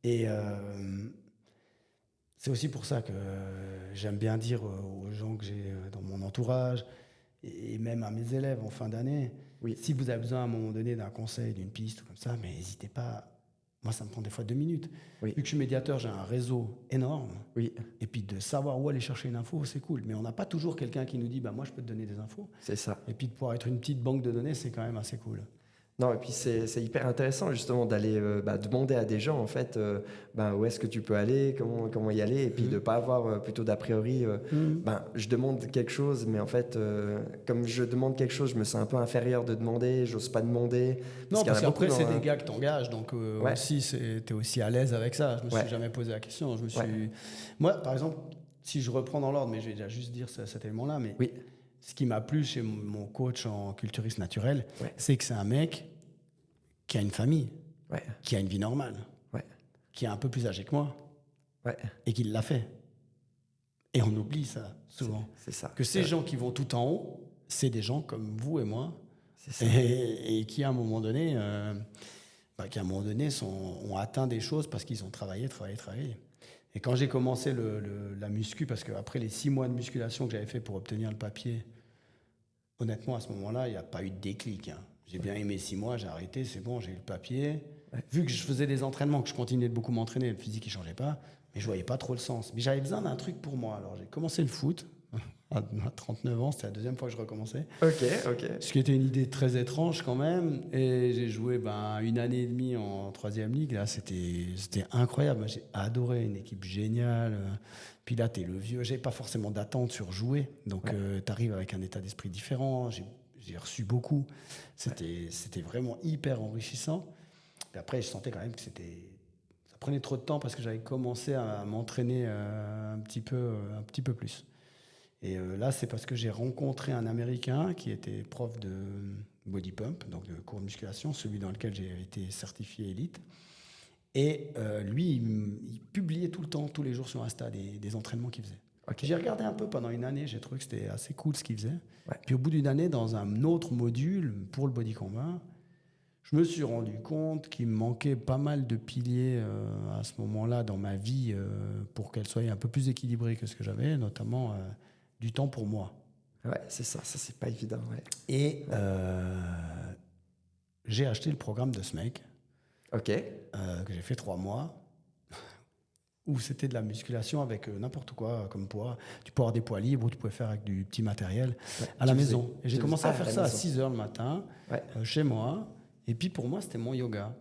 Et c'est aussi pour ça que j'aime bien dire aux gens que j'ai dans mon entourage et même à mes élèves en fin d'année, si vous avez besoin à un moment donné d'un conseil, d'une piste ou comme ça, mais n'hésitez pas. Moi, ça me prend des fois 2 minutes. Vu que je suis médiateur, j'ai un réseau énorme. Et puis de savoir où aller chercher une info, c'est cool. Mais on n'a pas toujours quelqu'un qui nous dit moi, je peux te donner des infos. C'est ça. Et puis de pouvoir être une petite banque de données, c'est quand même assez cool. Non, et puis c'est hyper intéressant justement d'aller demander à des gens en fait où est-ce que tu peux aller, comment y aller, et puis de ne pas avoir plutôt d'a priori je demande quelque chose, mais en fait comme je demande quelque chose, je me sens un peu inférieur de demander, j'ose pas demander. Non, parce qu'après c'est des gars que t'engages, donc aussi t'es aussi à l'aise avec ça. Je me suis jamais posé la question. Moi, par exemple, si je reprends dans l'ordre, mais je vais déjà juste dire cet élément-là, mais ce qui m'a plu chez mon coach en culturisme naturel, c'est que c'est un mec qui a une famille, qui a une vie normale, qui est un peu plus âgé que moi, et qui l'a fait. Et on oublie ça, souvent. C'est ça. Que ces gens qui vont tout en haut, c'est des gens comme vous et moi, et qui, à un moment donné, ont atteint des choses parce qu'ils ont travaillé. Et quand j'ai commencé la muscu, parce qu'après les 6 mois de musculation que j'avais fait pour obtenir le papier, honnêtement, à ce moment-là, il n'y a pas eu de déclic. J'ai bien aimé 6 mois, j'ai arrêté, c'est bon, j'ai eu le papier. Vu que je faisais des entraînements, que je continuais de beaucoup m'entraîner, le physique ne changeait pas, mais je ne voyais pas trop le sens. Mais j'avais besoin d'un truc pour moi. Alors j'ai commencé le foot. À 39 ans, c'était la 2e fois que je recommençais. Ok. Ce qui était une idée très étrange quand même. Et j'ai joué 1 année et demie en 3e ligue. Là, c'était incroyable. J'ai adoré, une équipe géniale. Puis là, t'es le vieux. J'ai pas forcément d'attente sur jouer. Donc, t'arrives avec un état d'esprit différent. J'ai reçu beaucoup. C'était vraiment hyper enrichissant. Et après, je sentais quand même que ça prenait trop de temps parce que j'avais commencé à m'entraîner un petit peu plus. Et là, c'est parce que j'ai rencontré un Américain qui était prof de body pump, donc de cours de musculation, celui dans lequel j'ai été certifié élite. Et lui, il publiait tout le temps, tous les jours sur Insta, des entraînements qu'il faisait. J'ai regardé un peu pendant une année, j'ai trouvé que c'était assez cool ce qu'il faisait. Puis au bout d'une année, dans un autre module pour le body combat, je me suis rendu compte qu'il me manquait pas mal de piliers à ce moment-là dans ma vie pour qu'elle soit un peu plus équilibrée que ce que j'avais, notamment du temps pour moi. Ouais, c'est ça c'est pas évident. Et j'ai acheté le programme de ce mec, que j'ai fait 3 mois, où c'était de la musculation avec n'importe quoi comme poids. Tu peux avoir des poids libres ou tu pouvais faire avec du petit matériel à la maison. Et j'ai commencé à faire ça à 6h le matin, chez moi. Et puis pour moi, c'était mon yoga.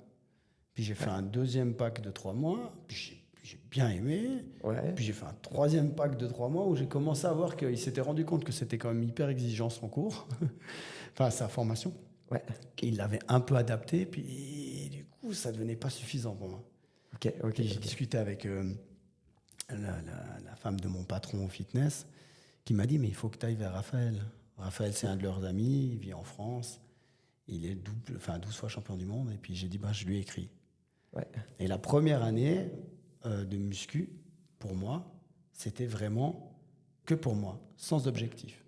Puis j'ai fait un 2e pack de 3 mois, puis j'ai bien aimé. Puis j'ai fait un 3e pack de 3 mois où j'ai commencé à voir qu'il s'était rendu compte que c'était quand même hyper exigeant son cours, enfin sa formation. Il l'avait un peu adapté, puis du coup, ça devenait pas suffisant pour moi. J'ai discuté avec la femme de mon patron au fitness qui m'a dit, mais il faut que tu ailles vers Raphaël. Raphaël, c'est un de leurs amis, il vit en France. Il est 12 fois champion du monde. Et puis j'ai dit, je lui ai écrit. Et la première année de muscu, pour moi, c'était vraiment que pour moi, sans objectif.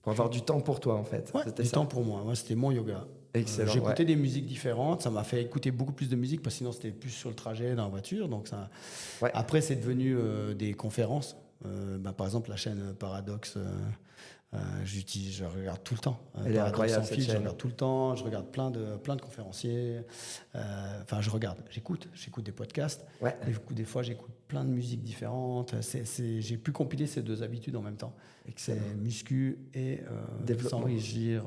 Pour avoir du temps pour toi, en fait. C'était du temps pour moi. Moi, c'était mon yoga. Excellent. J'écoutais des musiques différentes. Ça m'a fait écouter beaucoup plus de musique parce que sinon, c'était plus sur le trajet dans la voiture. Donc ça... Après, c'est devenu des conférences. Par exemple, la chaîne Paradox... je regarde tout le temps. Elle est incroyable, cette chaîne. Je regarde tout le temps. Je regarde plein de conférenciers. J'écoute des podcasts. Des fois, j'écoute plein de musiques différentes. J'ai pu compiler ces 2 habitudes en même temps. Excellent. C'est muscu et s'enrichir.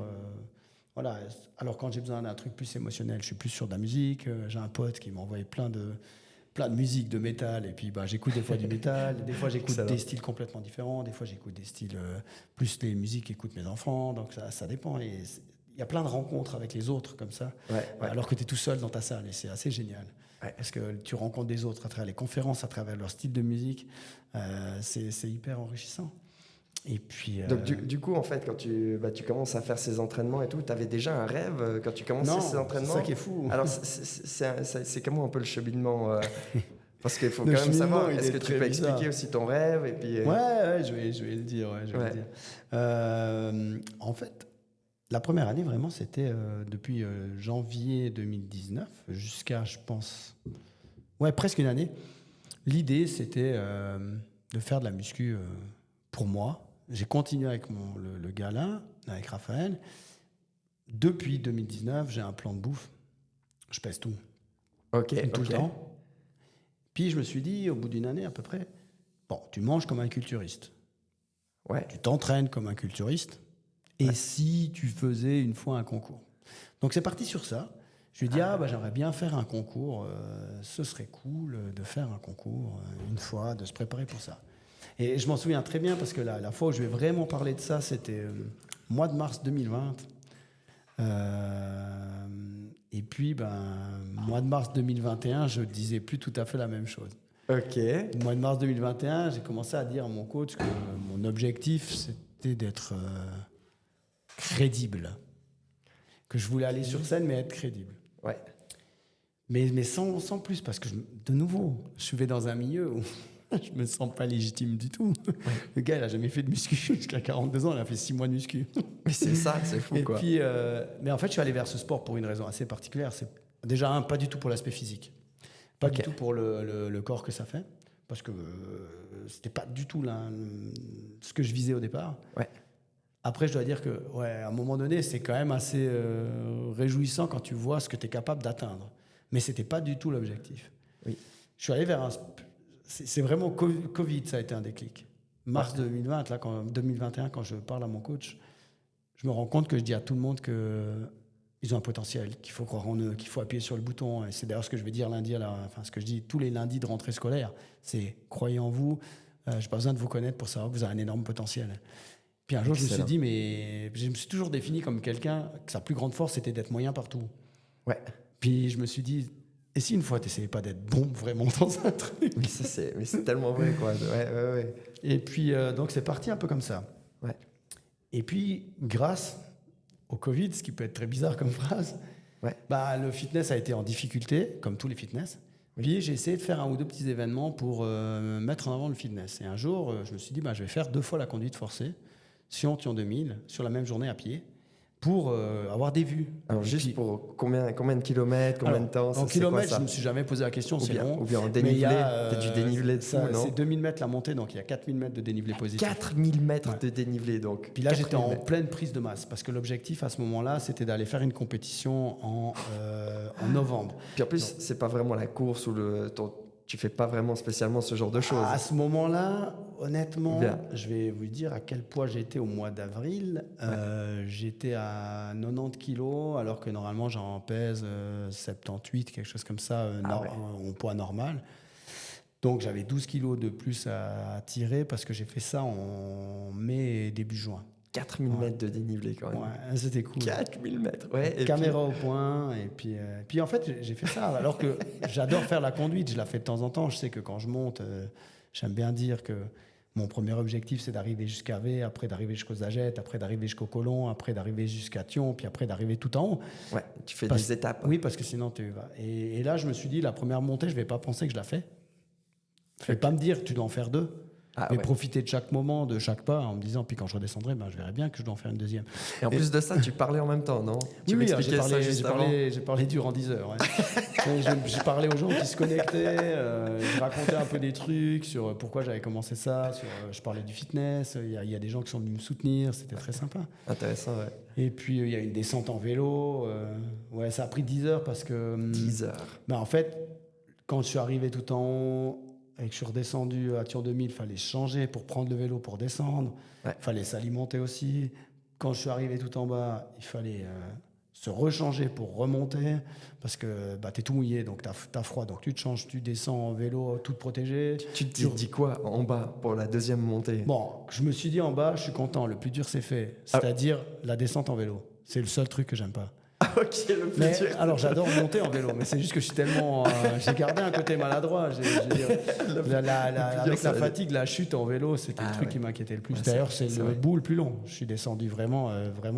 Voilà. Alors quand j'ai besoin d'un truc plus émotionnel, je suis plus sur de la musique. J'ai un pote qui m'a envoyé plein de plein de musique, de métal, et puis j'écoute des fois du métal, des fois j'écoute Excellent. des styles complètement différents, des fois j'écoute des styles plus les musiques qu'écoutent mes enfants, donc ça dépend. Et il y a plein de rencontres avec les autres comme ça, Ouais, ouais. alors que tu es tout seul dans ta salle, et c'est assez génial. Ouais. Parce que tu rencontres des autres à travers les conférences, à travers leur style de musique, c'est hyper enrichissant. Et puis, Donc du coup, en fait, quand tu commences à faire ces entraînements et tout, tu avais déjà un rêve quand tu commençais non, ces c'est entraînements? ça qui est fou. Alors, c'est comment un peu le cheminement parce qu'il faut Le quand même savoir, cheminement, il est-ce est que tu très peux bizarre. expliquer aussi ton rêve et puis, Ouais, je vais le dire. Ouais, je vais Ouais. le dire. En fait, la première année, vraiment, c'était depuis janvier 2019 jusqu'à, je pense, presque une année. L'idée, c'était de faire de la muscu pour moi. J'ai continué avec le gars là, avec Raphaël. Depuis 2019, j'ai un plan de bouffe. Je pèse tout. Ok, Tout ok. le temps. Puis je me suis dit, au bout d'une année à peu près, bon, tu manges comme un culturiste. Ouais. Tu t'entraînes comme un culturiste. Et si tu faisais une fois un concours? Donc c'est parti sur ça. Je lui ai dit, j'aimerais bien faire un concours. Ce serait cool de faire un concours une fois, de se préparer pour ça. Et je m'en souviens très bien parce que la fois où je vais vraiment parler de ça, c'était mois de mars 2020. Et puis, mois de mars 2021, je disais plus tout à fait la même chose. Ok. Au mois de mars 2021, j'ai commencé à dire à mon coach que mon objectif, c'était d'être crédible. Que je voulais aller sur scène, mais être crédible. Ouais. Mais sans plus, parce que, de nouveau, je vais dans un milieu où je me sens pas légitime du tout. Le gars, il a jamais fait de muscu jusqu'à 42 ans, il a fait 6 mois de muscu. Mais c'est ça, c'est fou, Et quoi. puis, mais en fait, je suis allé vers ce sport pour une raison assez particulière. C'est déjà, pas du tout pour l'aspect physique. Pas Ok. du tout pour le corps que ça fait. Parce que c'était pas du tout ce que je visais au départ. Ouais. Après, je dois dire que, à un moment donné, c'est quand même assez réjouissant quand tu vois ce que tu es capable d'atteindre. Mais c'était pas du tout l'objectif. Oui. Je suis allé vers un... C'est vraiment Covid, ça a été un déclic. Mars 2020, 2021, quand je parle à mon coach, je me rends compte que je dis à tout le monde qu'ils ont un potentiel, qu'il faut croire en eux, qu'il faut appuyer sur le bouton. Et c'est d'ailleurs ce que je vais dire lundi, ce que je dis tous les lundis de rentrée scolaire, c'est croyez en vous, je n'ai pas besoin de vous connaître pour savoir que vous avez un énorme potentiel. Puis un jour, je me suis dit, mais je me suis toujours défini comme quelqu'un que sa plus grande force, c'était d'être moyen partout. Ouais. Puis je me suis dit, et si une fois, tu n'essayais pas d'être bon vraiment dans un truc? Mais c'est tellement vrai, quoi. Ouais. Et puis, donc, c'est parti un peu comme ça. Ouais. Et puis, grâce au Covid, ce qui peut être très bizarre comme phrase, le fitness a été en difficulté, comme tous les fitness. Puis, j'ai essayé de faire 1 ou 2 petits événements pour mettre en avant le fitness. Et un jour, je me suis dit, je vais faire 2 fois la conduite forcée, Sion 2000, sur la même journée à pied, pour avoir des vues. Alors, juste pour combien de kilomètres, combien de temps? En kilomètres, je ne me suis jamais posé la question, c'est long. Ou bien en dénivelé, peut-être du dénivelé de ça, fou, non? C'est 2000 mètres la montée, donc il y a 4000 mètres de dénivelé positif. 4000 mètres de dénivelé, donc. Puis là, j'étais en pleine prise de masse, parce que l'objectif à ce moment-là, c'était d'aller faire une compétition en novembre. Puis en plus, c'est pas vraiment la course ou tu fais pas vraiment spécialement ce genre de choses. À ce moment-là, honnêtement, je vais vous dire à quel poids j'étais au mois d'avril. J'étais à 90 kilos, alors que normalement j'en pèse 78, quelque chose comme ça, en poids normal. Donc j'avais 12 kilos de plus à tirer parce que j'ai fait ça en mai et début juin. 4000 mètres de dénivelé quand même. Ouais, c'était cool. 4000 mètres, ouais. Et Caméra au point, et puis en fait, j'ai fait ça. Alors que j'adore faire la conduite, je la fais de temps en temps. Je sais que quand je monte, j'aime bien dire que mon premier objectif, c'est d'arriver jusqu'à V, après d'arriver jusqu'aux Agettes, après d'arriver jusqu'au Colon, après d'arriver jusqu'à Thion, puis après d'arriver tout en haut. Ouais, tu fais des étapes. Oui, parce que sinon, tu vas. Et là, je me suis dit, la première montée, je ne vais pas penser que je la fais. Je ne vais pas me dire, tu dois en faire 2. Mais profiter de chaque moment, de chaque pas, en me disant, puis quand je redescendrai, je verrai bien que je dois en faire une deuxième. Et en plus de ça, tu parlais en même temps, non? Tu Oui, m'expliquais ça juste avant. j'ai parlé durant 10 heures. Ouais. j'ai parlé aux gens qui se connectaient, je racontais un peu des trucs sur pourquoi j'avais commencé ça, je parlais du fitness, il y a des gens qui sont venus me soutenir, c'était très sympa. Intéressant, ouais. Et puis il y a une descente en vélo, ça a pris 10 heures parce que... 10 heures. En fait, quand je suis arrivé tout en haut, et que je suis redescendu à Thion 2000, il fallait changer pour prendre le vélo pour descendre. Il fallait s'alimenter aussi. Quand je suis arrivé tout en bas, il fallait se rechanger pour remonter, parce que bah, tu es tout mouillé, donc tu as froid, donc tu te changes, tu descends en vélo, tout protégé. Tu te dis quoi en bas pour la deuxième montée? Bon, je me suis dit en bas, je suis content, le plus dur c'est fait, c'est-à-dire la descente en vélo. C'est le seul truc que j'aime pas. Ah, ok, le plus Mais, dur. alors j'adore monter en vélo, mais c'est juste que je suis tellement... j'ai gardé un côté maladroit. Avec la fatigue, la chute en vélo, c'était le truc qui m'inquiétait le plus. Ouais, D'ailleurs, c'est le vrai. bout le plus long. Je suis descendu vraiment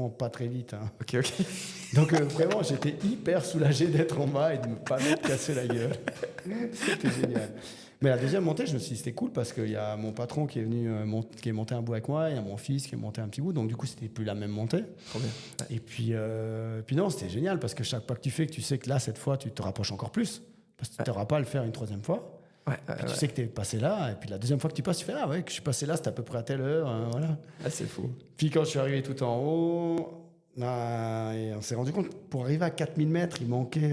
pas très vite. Hein. Ok, ok. Donc vraiment, j'étais hyper soulagé d'être en bas et de ne pas m'être cassé la gueule. C'était génial. Mais la deuxième montée, je me suis dit, c'était cool parce qu'il y a mon patron qui est venu qui est monté un bout avec moi, il y a mon fils qui est monté un petit bout, donc du coup, c'était plus la même montée. Trop bien. Ouais. Et puis non, c'était génial parce que chaque pas que tu fais, que tu sais que là, cette fois, tu te rapproches encore plus parce que tu n'auras pas à le faire une troisième fois. Ouais, Puis tu sais que tu es passé là, et puis la deuxième fois que tu passes, tu fais ah ouais, que je suis passé là, c'était à peu près à telle heure, voilà. Ah, c'est fou. Puis quand je suis arrivé tout en haut, et on s'est rendu compte, pour arriver à 4000 mètres, il manquait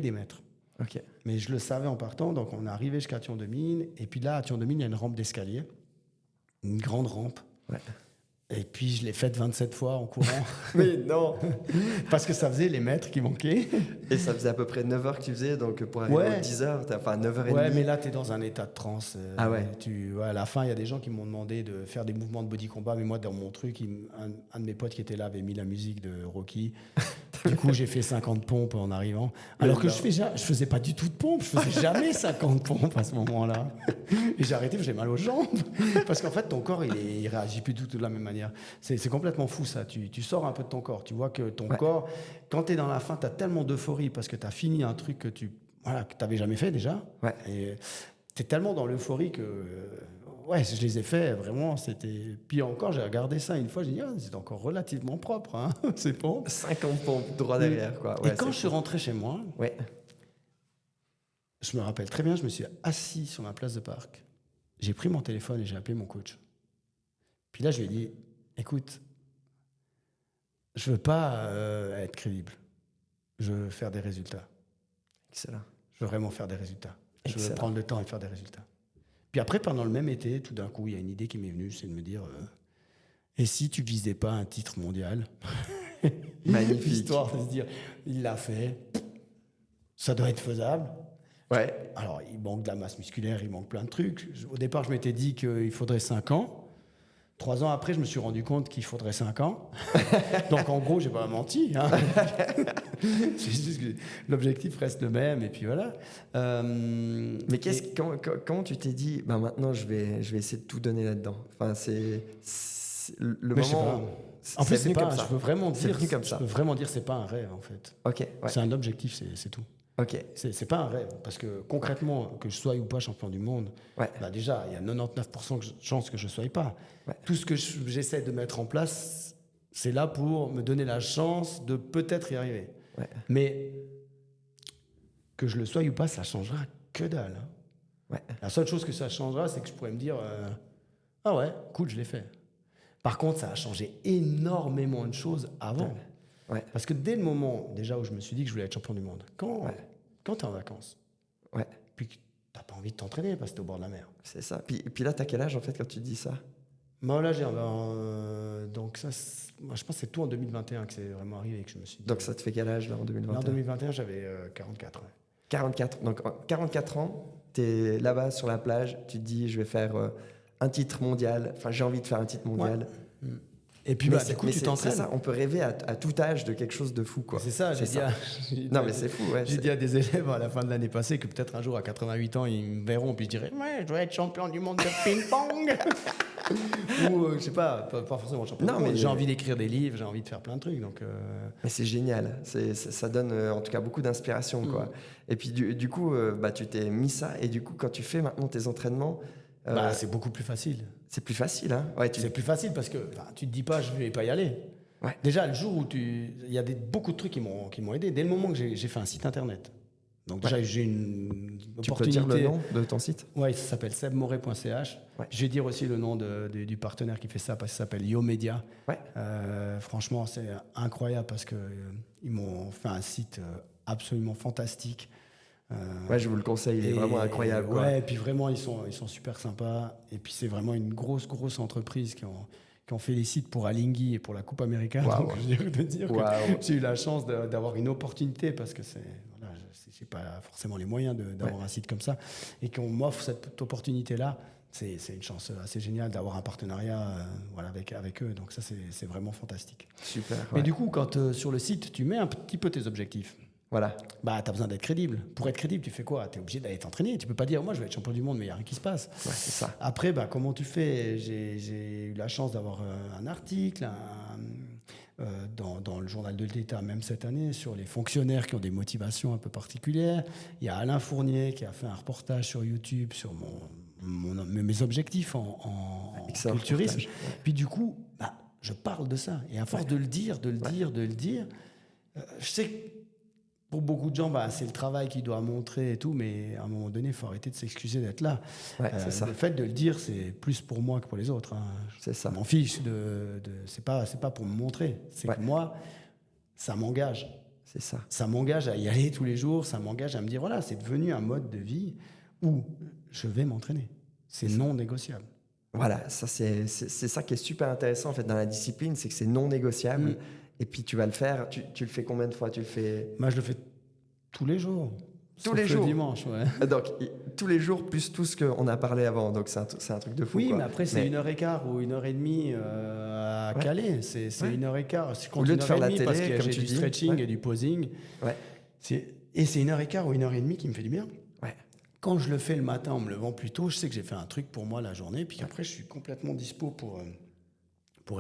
des mètres. Ok. Mais je le savais en partant, donc on est arrivé jusqu'à Thionville, et puis là, à Thionville, il y a une rampe d'escalier, une grande rampe. Ouais. Et puis je l'ai faite 27 fois en courant. Mais non. Parce que ça faisait les mètres qui manquaient. Et ça faisait à peu près 9 heures que tu faisais, donc pour arriver aux 10 heures, enfin 9h30. Ouais, mais là, tu es dans un état de transe. Ah ouais. À la fin, il y a des gens qui m'ont demandé de faire des mouvements de body combat, mais moi, dans mon truc, un de mes potes qui était là avait mis la musique de Rocky. Du coup, j'ai fait 50 pompes en arrivant. Alors que je faisais pas du tout de pompes, je faisais jamais 50 pompes à ce moment-là. Et j'ai arrêté, j'ai mal aux jambes. Parce qu'en fait, ton corps, il réagit plus du tout de la même manière. C'est complètement fou, ça. Tu sors un peu de ton corps. Tu vois que ton corps, quand tu es dans la fin, tu as tellement d'euphorie parce que tu as fini un truc que tu n'avais jamais fait déjà. Ouais. Et tu es tellement dans l'euphorie que... ouais, je les ai faits, vraiment, c'était... Puis encore, j'ai regardé ça une fois, j'ai dit, c'est encore relativement propre, hein, ces pompes. 50 pompes droit derrière, quoi. Ouais, et quand je suis rentré chez moi, ouais. je me rappelle très bien, je me suis assis sur ma place de parc, j'ai pris mon téléphone et j'ai appelé mon coach. Puis là, je lui ai dit, écoute, je veux pas être crédible, je veux faire des résultats. Excellent. Je veux vraiment faire des résultats. Je Excellent. veux prendre le temps et faire des résultats. Puis après, pendant le même été, tout d'un coup, il y a une idée qui m'est venue, c'est de me dire, et si tu visais pas un titre mondial? Magnifique. Histoire de se dire, il l'a fait, ça doit être faisable. Ouais. Alors, il manque de la masse musculaire, il manque plein de trucs. Au départ, je m'étais dit qu'il faudrait 5 ans. 3 ans après, je me suis rendu compte qu'il faudrait 5 ans. Donc, en gros, j'ai pas menti. Hein. C'est juste que l'objectif reste le même, et puis voilà. Mais comment tu t'es dit, bah maintenant, je vais essayer de tout donner là-dedans. Enfin, c'est le Mais moment... En plus, venu comme ça. je peux vraiment dire, venu comme ça. Je peux vraiment dire, c'est pas un rêve, en fait. Ok, ouais. C'est un objectif, c'est tout. Ok. C'est pas un rêve, parce que concrètement, que je sois ou pas champion du monde, Ouais. bah déjà, il y a 99% de chances que je ne sois pas. Ouais. Tout ce que j'essaie de mettre en place, c'est là pour me donner la chance de peut-être y arriver. Ouais. Mais que je le sois ou pas, ça changera que dalle. Hein. Ouais. La seule chose que ça changera, c'est que je pourrais me dire ah ouais, cool, je l'ai fait. Par contre, ça a changé énormément de choses avant. Ouais. Parce que dès le moment déjà où je me suis dit que je voulais être champion du monde, quand tu es en vacances, puis que tu n'as pas envie de t'entraîner parce que tu es au bord de la mer. C'est ça. Puis là, t'as quel âge en fait quand tu dis ça? Moi, là, donc ça, moi, je pense que c'est tout en 2021 que c'est vraiment arrivé que je me suis dit. Donc ça te fait quel âge là en 2021? En 2021, j'avais 44. Ouais. 44. Donc 44 ans, t'es là-bas sur la plage, tu te dis je vais faire un titre mondial. Enfin, j'ai envie de faire un titre mondial. Ouais. Et puis, du coup, tu t'entraînes. C'est ça, on peut rêver à tout âge de quelque chose de fou, quoi. C'est ça, Non, mais c'est fou, ouais. J'ai dit à des élèves à la fin de l'année passée que peut-être un jour, à 88 ans, ils me verront, puis je dirais, ouais, je dois être champion du monde de ping-pong. Ou, je sais pas forcément champion du monde. Mais j'ai envie d'écrire des livres, j'ai envie de faire plein de trucs. Donc, Mais c'est génial, ça donne en tout cas beaucoup d'inspiration, quoi. Et puis, du coup, tu t'es mis ça, et du coup, quand tu fais maintenant tes entraînements... c'est beaucoup plus facile. C'est plus facile, hein. Ouais, C'est plus facile parce que tu te dis pas je vais pas y aller. Ouais. Déjà le jour où il y a beaucoup de trucs qui m'ont aidé dès le moment que j'ai fait un site internet. Donc déjà j'ai une tu opportunité. peux dire le nom de ton site? Ouais, ça s'appelle sebmoret.ch. Ouais. Je vais dire aussi le nom du partenaire qui fait ça parce que ça s'appelle YoMedia. Ouais. Franchement c'est incroyable parce que ils m'ont fait un site absolument fantastique. Ouais, je vous le conseille, il est vraiment incroyable. Quoi. Ouais, et puis vraiment, ils sont super sympas. Et puis, c'est vraiment une grosse entreprise qui qui ont fait les sites pour Alinghi et pour la Coupe Américaine. Wow. Donc, je veux te dire que Wow. j'ai eu la chance d'avoir une opportunité parce que voilà, j'ai pas forcément les moyens d'avoir un site comme ça et qu'on m'offre cette opportunité-là. C'est une chance assez géniale d'avoir un partenariat voilà, avec eux. Donc ça, c'est vraiment fantastique. Super. Mais Ouais. du coup, quand sur le site, tu mets un petit peu tes objectifs. Voilà. Bah, tu as besoin d'être crédible. Pour être crédible, tu fais quoi? Tu es obligé d'aller t'entraîner. Tu peux pas dire, moi, je vais être champion du monde, mais il n'y a rien qui se passe. Ouais, c'est ça. Après, bah, comment tu fais? J'ai eu la chance d'avoir un article dans le journal de l'État, même cette année, sur les fonctionnaires qui ont des motivations un peu particulières. Il y a Alain Fournier qui a fait un reportage sur YouTube sur mes objectifs en Excellent culturisme. reportage. Ouais. Puis du coup, bah, je parle de ça. Et à force de le dire, je sais que pour beaucoup de gens, bah, c'est le travail qui doit montrer et tout, mais à un moment donné, il faut arrêter de s'excuser d'être là. Ouais, c'est ça. Le fait de le dire, c'est plus pour moi que pour les autres. Hein. C'est ça. Je m'en fiche. C'est pas pour me montrer. C'est que moi, ça m'engage. C'est ça. Ça m'engage à y aller tous les jours. Ça m'engage à me dire, voilà, c'est devenu un mode de vie où je vais m'entraîner. C'est non négociable. Voilà, ça c'est ça qui est super intéressant en fait dans la discipline, c'est que c'est non négociable. Et puis tu vas le faire. Tu le fais combien de fois? Tu le fais Moi, je le fais tous les jours. tous les Sauf jours. le dimanche, ouais. Donc tous les jours plus tout ce qu'on a parlé avant. Donc c'est un truc de fou. Oui, quoi. mais après, c'est 1h15 ou 1h30 à caler. C'est 1h15. Je compte Au lieu de faire la 1h30 télé, parce que comme j'ai tu du dis. stretching Ouais. et du posing. Ouais. Et c'est 1h15 ou 1h30 qui me fait du bien. Ouais. Quand je le fais le matin en me levant plus tôt, je sais que j'ai fait un truc pour moi la journée. Puis après, je suis complètement dispo pour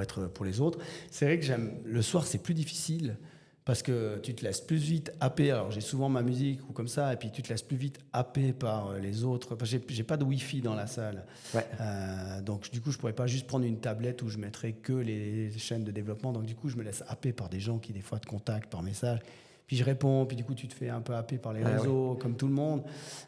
être pour les autres. C'est vrai que le soir, c'est plus difficile parce que tu te laisses plus vite happer. Alors, j'ai souvent ma musique ou comme ça, et puis tu te laisses plus vite happer par les autres. Parce que j'ai pas de Wi-Fi dans la salle. Ouais. Donc, du coup, je pourrais pas juste prendre une tablette où je mettrais que les chaînes de développement. Donc, du coup, je me laisse happer par des gens qui, des fois, te contactent par message. Puis je réponds, puis du coup, tu te fais un peu happer par les réseaux, comme tout le monde.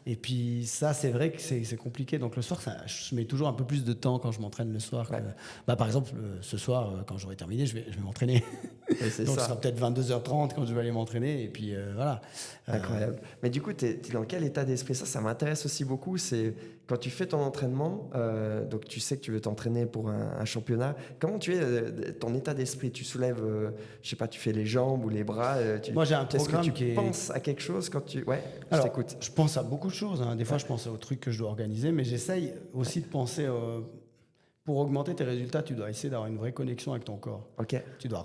Et puis ça, c'est vrai que c'est compliqué. Donc le soir, je mets toujours un peu plus de temps quand je m'entraîne le soir. Ouais. Par exemple, ce soir, quand j'aurai terminé, je vais m'entraîner. Et c'est Donc ça. ce sera peut-être 22h30 quand je vais aller m'entraîner. Et puis voilà. Incroyable. Mais du coup, tu es dans quel état d'esprit? Ça m'intéresse aussi beaucoup. C'est quand tu fais ton entraînement, donc tu sais que tu veux t'entraîner pour un championnat. Comment tu es, ton état d'esprit? Tu soulèves, je sais pas, tu fais les jambes ou les bras. Moi, j'ai un Est-ce que programme tu qui est... penses à quelque chose quand tu... Ouais, je Alors, t'écoute. je pense à beaucoup de choses. Hein. Des fois, je pense aux trucs que je dois organiser, mais j'essaye aussi de penser... pour augmenter tes résultats, tu dois essayer d'avoir une vraie connexion avec ton corps. Ok. Tu dois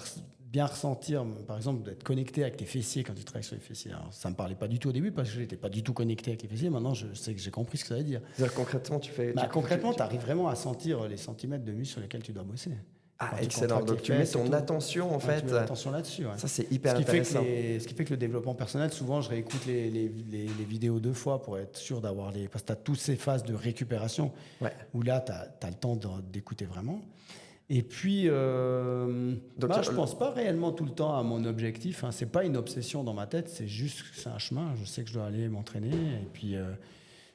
bien ressentir, par exemple, d'être connecté avec tes fessiers quand tu travailles sur les fessiers. Alors, ça ne me parlait pas du tout au début parce que je n'étais pas du tout connecté avec les fessiers. Maintenant, je sais que j'ai compris ce que ça veut dire. C'est-à-dire concrètement, tu fais... Concrètement, tu arrives vraiment à sentir les centimètres de muscle sur lesquels tu dois bosser. Ah, Quand tu excellent. contractes Donc les tu mets fesses et ton tout. attention, en fait. Tu mets attention là-dessus. Ouais. Ça, c'est hyper Ce qui intéressant. fait que le développement personnel, souvent, je réécoute les vidéos 2 fois pour être sûr d'avoir les... Parce que tu as toutes ces phases de récupération Ouais. où là, tu as le temps d'écouter vraiment. Et puis, Donc, je ne pense pas réellement tout le temps à mon objectif. Hein. Ce n'est pas une obsession dans ma tête, c'est juste que c'est un chemin. Je sais que je dois aller m'entraîner. Et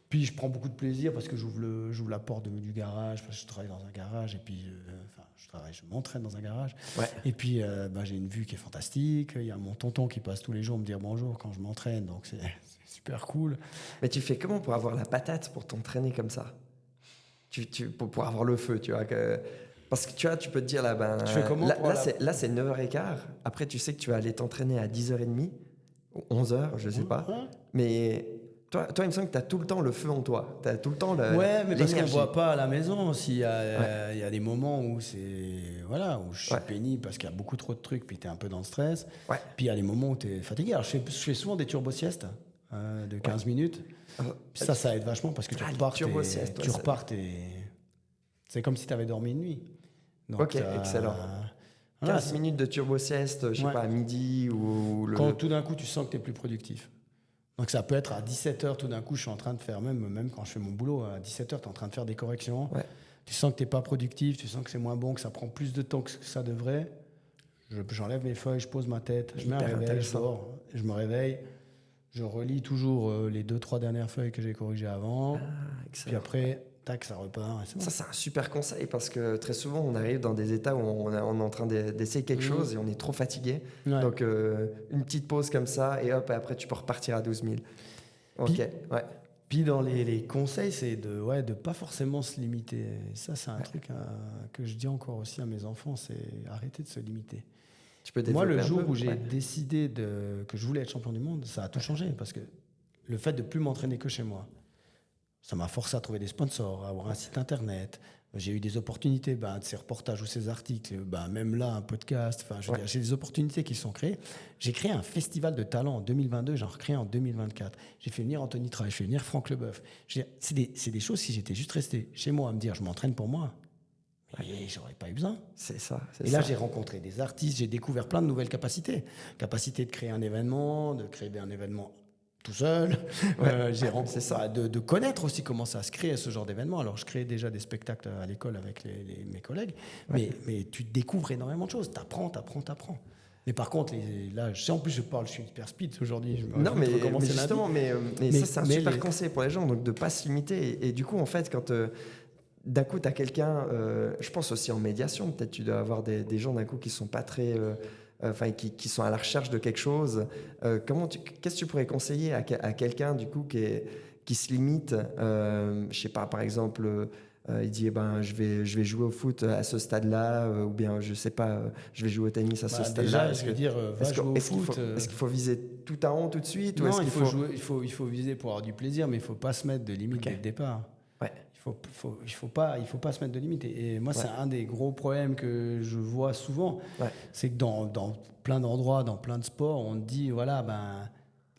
puis, je prends beaucoup de plaisir parce que j'ouvre la porte du garage, parce que je travaille dans un garage. Et puis, je m'entraîne dans un garage. Ouais. Et puis, j'ai une vue qui est fantastique. Il y a mon tonton qui passe tous les jours me dire bonjour quand je m'entraîne. Donc, c'est super cool. Mais tu fais comment pour avoir la patate pour t'entraîner comme ça? Pour avoir le feu, tu vois Parce que tu vois, tu peux te dire là, Tu fais comment là c'est 9h15. Après, tu sais que tu vas aller t'entraîner à 10h30 ou 11h, je sais pas. Ouais. Mais toi, il me semble que tu as tout le temps le feu en toi. Tu as tout le temps Ouais, mais parce qu'on ne l'énergie. voit pas à la maison aussi. Il y a des moments où où je suis pénible parce qu'il y a beaucoup trop de trucs, puis tu es un peu dans le stress. Ouais. Puis il y a des moments où tu es fatigué. Alors, je fais souvent des turbo-siestes de 15 minutes. Puis ça aide vachement parce que tu repars. turbo-sieste, Tu repars, c'est comme si tu avais dormi une nuit. Donc, Ok, excellent. 15 minutes de turbo-sieste, je sais Ouais. pas, à midi ou le... Quand tout d'un coup, tu sens que tu es plus productif. Donc ça peut être à 17h, tout d'un coup, je suis en train de faire, même quand je fais mon boulot, à 17h, tu es en train de faire des corrections. Ouais. Tu sens que tu n'es pas productif, tu sens que c'est moins bon, que ça prend plus de temps que ça devrait. J'enlève mes feuilles, je pose ma tête, je mets un Hyper réveil, je intéressant. dors, je me réveille. Je relis toujours les 2-3 dernières feuilles que j'ai corrigées avant. Puis Excellent. après, tac, ça repart. Et c'est bon. Ça, c'est un super conseil parce que très souvent, on arrive dans des états où on est en train d'essayer quelque chose et on est trop fatigué. Ouais. Donc, une petite pause comme ça et hop, et après, tu peux repartir à 12 000. Ok, ouais. Puis dans les conseils, c'est de pas forcément se limiter. Et ça, c'est un truc que je dis encore aussi à mes enfants, c'est arrêter de se limiter. Tu peux Moi, le développer un jour peu? où j'ai Ouais. décidé que je voulais être champion du monde, ça a tout changé. Parce que le fait de plus m'entraîner que chez moi, ça m'a forcé à trouver des sponsors, à avoir un site internet. J'ai eu des opportunités, de ces reportages ou ces articles, même là, un podcast. Enfin, je veux dire, j'ai des opportunités qui sont créées. J'ai créé un festival de talent en 2022, j'en recréé en 2024. J'ai fait venir Anthony Traille, j'ai fait venir Franck Leboeuf. C'est des choses, si j'étais juste resté chez moi à me dire, je m'entraîne pour moi, mais j'aurais pas eu besoin. C'est ça. Et là, j'ai rencontré des artistes, j'ai découvert plein de nouvelles capacités. Capacité de créer un événement, de créer un événement tout seul. c'est ça. De connaître aussi comment ça se crée, ce genre d'événement. Alors, je créais déjà des spectacles à l'école avec mes collègues, mais tu découvres énormément de choses. T'apprends. Mais par contre, là, je sais, en plus, je suis hyper speed aujourd'hui. Non, mais justement, ça, c'est un super conseil pour les gens, donc de ne pas se limiter. Et du coup, en fait, quand d'un coup, tu as quelqu'un, je pense aussi en médiation, peut-être tu dois avoir des gens d'un coup qui sont pas très... qui sont à la recherche de quelque chose. Qu'est-ce que tu pourrais conseiller à quelqu'un du coup qui se limite, je sais pas, par exemple, il dit je vais jouer au foot à ce stade-là, ou bien je sais pas, je vais jouer au tennis à ce stade-là. Déjà, je veux dire, va jouer au foot. Est-ce qu'il faut viser tout à rond tout de suite, ou Non, est-ce qu'il faut... il faut viser pour avoir du plaisir, mais il faut pas se mettre de limite dès le départ. Ouais. Il faut pas se mettre de limite. Et moi, c'est un des gros problèmes que je vois souvent. Ouais. C'est que dans plein d'endroits, dans plein de sports, on te dit, voilà,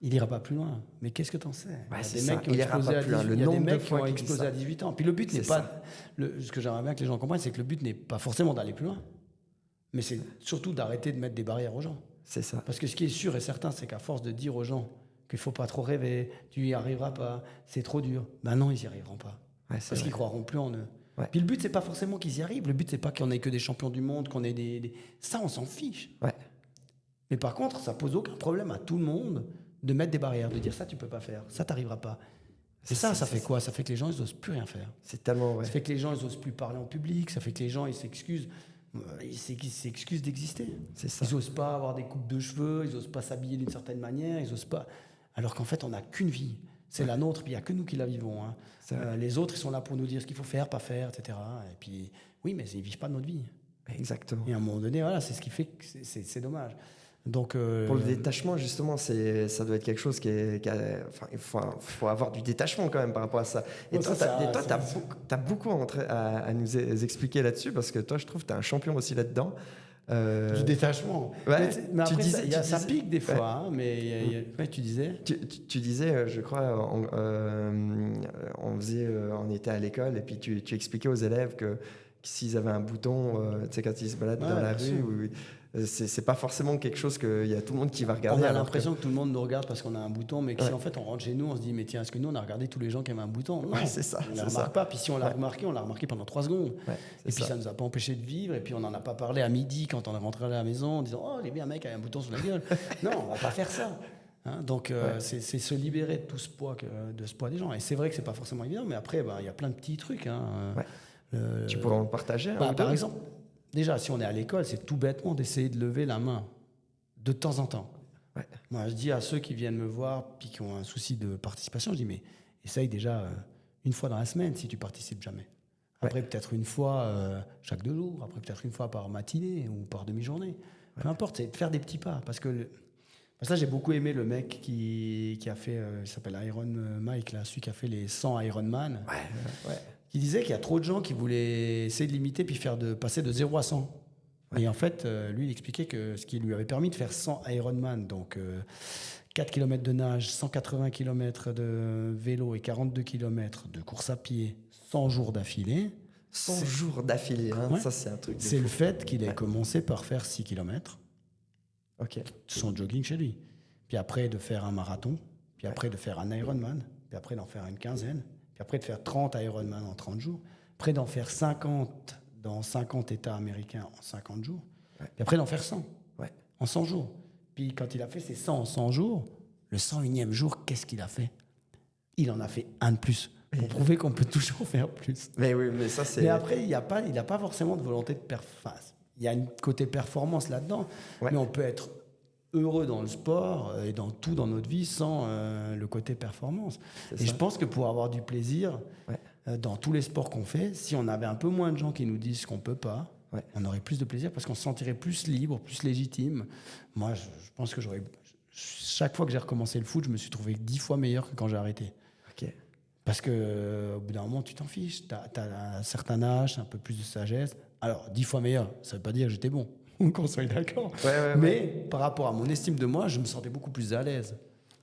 il ira pas plus loin. Mais qu'est-ce que t'en sais? Ouais, il y a des mecs qui ont explosé à 18 ans. Puis le but n'est pas... ce que j'aimerais bien que les gens comprennent, c'est que le but n'est pas forcément d'aller plus loin. Mais c'est surtout d'arrêter de mettre des barrières aux gens. C'est ça. Parce que ce qui est sûr et certain, c'est qu'à force de dire aux gens qu'il faut pas trop rêver, tu y arriveras pas, c'est trop dur, non, ils y arriveront pas. Ouais, parce qu'ils croiront plus en eux. Ouais. Puis le but, c'est pas forcément qu'ils y arrivent. Le but, c'est pas qu'on ait que des champions du monde, qu'on ait ça, on s'en fiche. Ouais. Mais par contre, ça pose aucun problème à tout le monde de mettre des barrières, de dire ça, tu peux pas faire, ça, t'arriveras pas. Et ça fait quoi? Ça fait que les gens, ils osent plus rien faire. C'est tellement vrai. Ça fait que les gens, ils osent plus parler en public. Ça fait que les gens, ils s'excusent. Ils s'excusent d'exister. C'est ça. Ils osent pas avoir des coupes de cheveux. Ils osent pas s'habiller d'une certaine manière. Ils osent pas. Alors qu'en fait, on n'a qu'une vie. C'est la nôtre, puis il n'y a que nous qui la vivons. Hein. Les autres, ils sont là pour nous dire ce qu'il faut faire, pas faire, etc. Et puis, oui, mais ils ne vivent pas notre vie. Exactement. Et à un moment donné, voilà, c'est ce qui fait que c'est dommage. Donc, pour le détachement, justement, ça doit être quelque chose il faut avoir du détachement quand même par rapport à ça. Et toi, tu as beaucoup à nous expliquer là-dessus, parce que toi, je trouve que tu es un champion aussi là-dedans. Du détachement. Ouais, mais après, ça pique des fois, hein, mais tu disais. Tu disais, je crois, on était à l'école et puis tu expliquais aux élèves que s'ils avaient un bouton, tu sais, quand ils se baladent dans la rue, c'est pas forcément quelque chose qu'il y a tout le monde qui va regarder. On a l'impression que tout le monde nous regarde parce qu'on a un bouton, mais si en fait on rentre chez nous, on se dit, mais tiens, est-ce que nous on a regardé tous les gens qui avaient un bouton? Non, c'est ça. On ne remarque pas. Puis si on l'a remarqué, on l'a remarqué pendant 3 secondes. Et puis ça nous a pas empêché de vivre. Et puis on n'en a pas parlé à midi quand on est rentré à la maison en disant, oh, il y a un mec avec un bouton sur la gueule. Non, on va pas faire ça. Hein, donc c'est se libérer de tout ce poids, de ce poids des gens. Et c'est vrai que c'est pas forcément évident, mais après, il y a plein de petits trucs. Hein, tu pourrais en partager par exemple, déjà, si on est à l'école, c'est tout bêtement d'essayer de lever la main de temps en temps. Ouais. Moi, je dis à ceux qui viennent me voir puis qui ont un souci de participation, je dis, mais essaye déjà une fois dans la semaine si tu participes jamais. Après, peut-être une fois chaque 2 jours. Après, peut-être une fois par matinée ou par demi-journée. Peu importe, c'est de faire des petits pas. Parce que ça, j'ai beaucoup aimé le mec qui a fait, il s'appelle Iron Mike, là, celui qui a fait les 100 Ironman. Qui disait qu'il y a trop de gens qui voulaient essayer de limiter puis passer de 0 à 100. Et en fait, lui, il expliquait que ce qui lui avait permis de faire 100 Ironman, donc 4 km de nage, 180 km de vélo et 42 km de course à pied, 100 jours d'affilée. 100 jours d'affilée, hein, ça c'est un truc. C'est le fait qu'il ait commencé par faire 6 km, son jogging chez lui. Puis après, de faire un marathon, puis après de faire un Ironman, puis après d'en faire une quinzaine. Puis après de faire 30 Ironman en 30 jours, après d'en faire 50 dans 50 États américains en 50 jours, puis après d'en faire 100 en 100 jours. Puis quand il a fait ses 100 en 100 jours, le 101e jour, qu'est-ce qu'il a fait? Il en a fait un de plus. Pour prouver qu'on peut toujours faire plus. Mais oui, mais ça c'est... Mais après, il n'a pas forcément de volonté de performance. Il y a un côté performance là-dedans, mais on peut être heureux dans le sport et dans tout dans notre vie sans le côté performance. Et je pense que pour avoir du plaisir dans tous les sports qu'on fait, si on avait un peu moins de gens qui nous disent qu'on peut pas, on aurait plus de plaisir parce qu'on se sentirait plus libre, plus légitime. Moi, je pense que chaque fois que j'ai recommencé le foot, je me suis trouvé 10 fois meilleur que quand j'ai arrêté. Ok. Parce qu'au bout d'un moment, tu t'en fiches. Tu as un certain âge, un peu plus de sagesse. Alors, 10 fois meilleur, ça ne veut pas dire que j'étais bon, qu'on soit d'accord. Mais par rapport à mon estime de moi, je me sentais beaucoup plus à l'aise.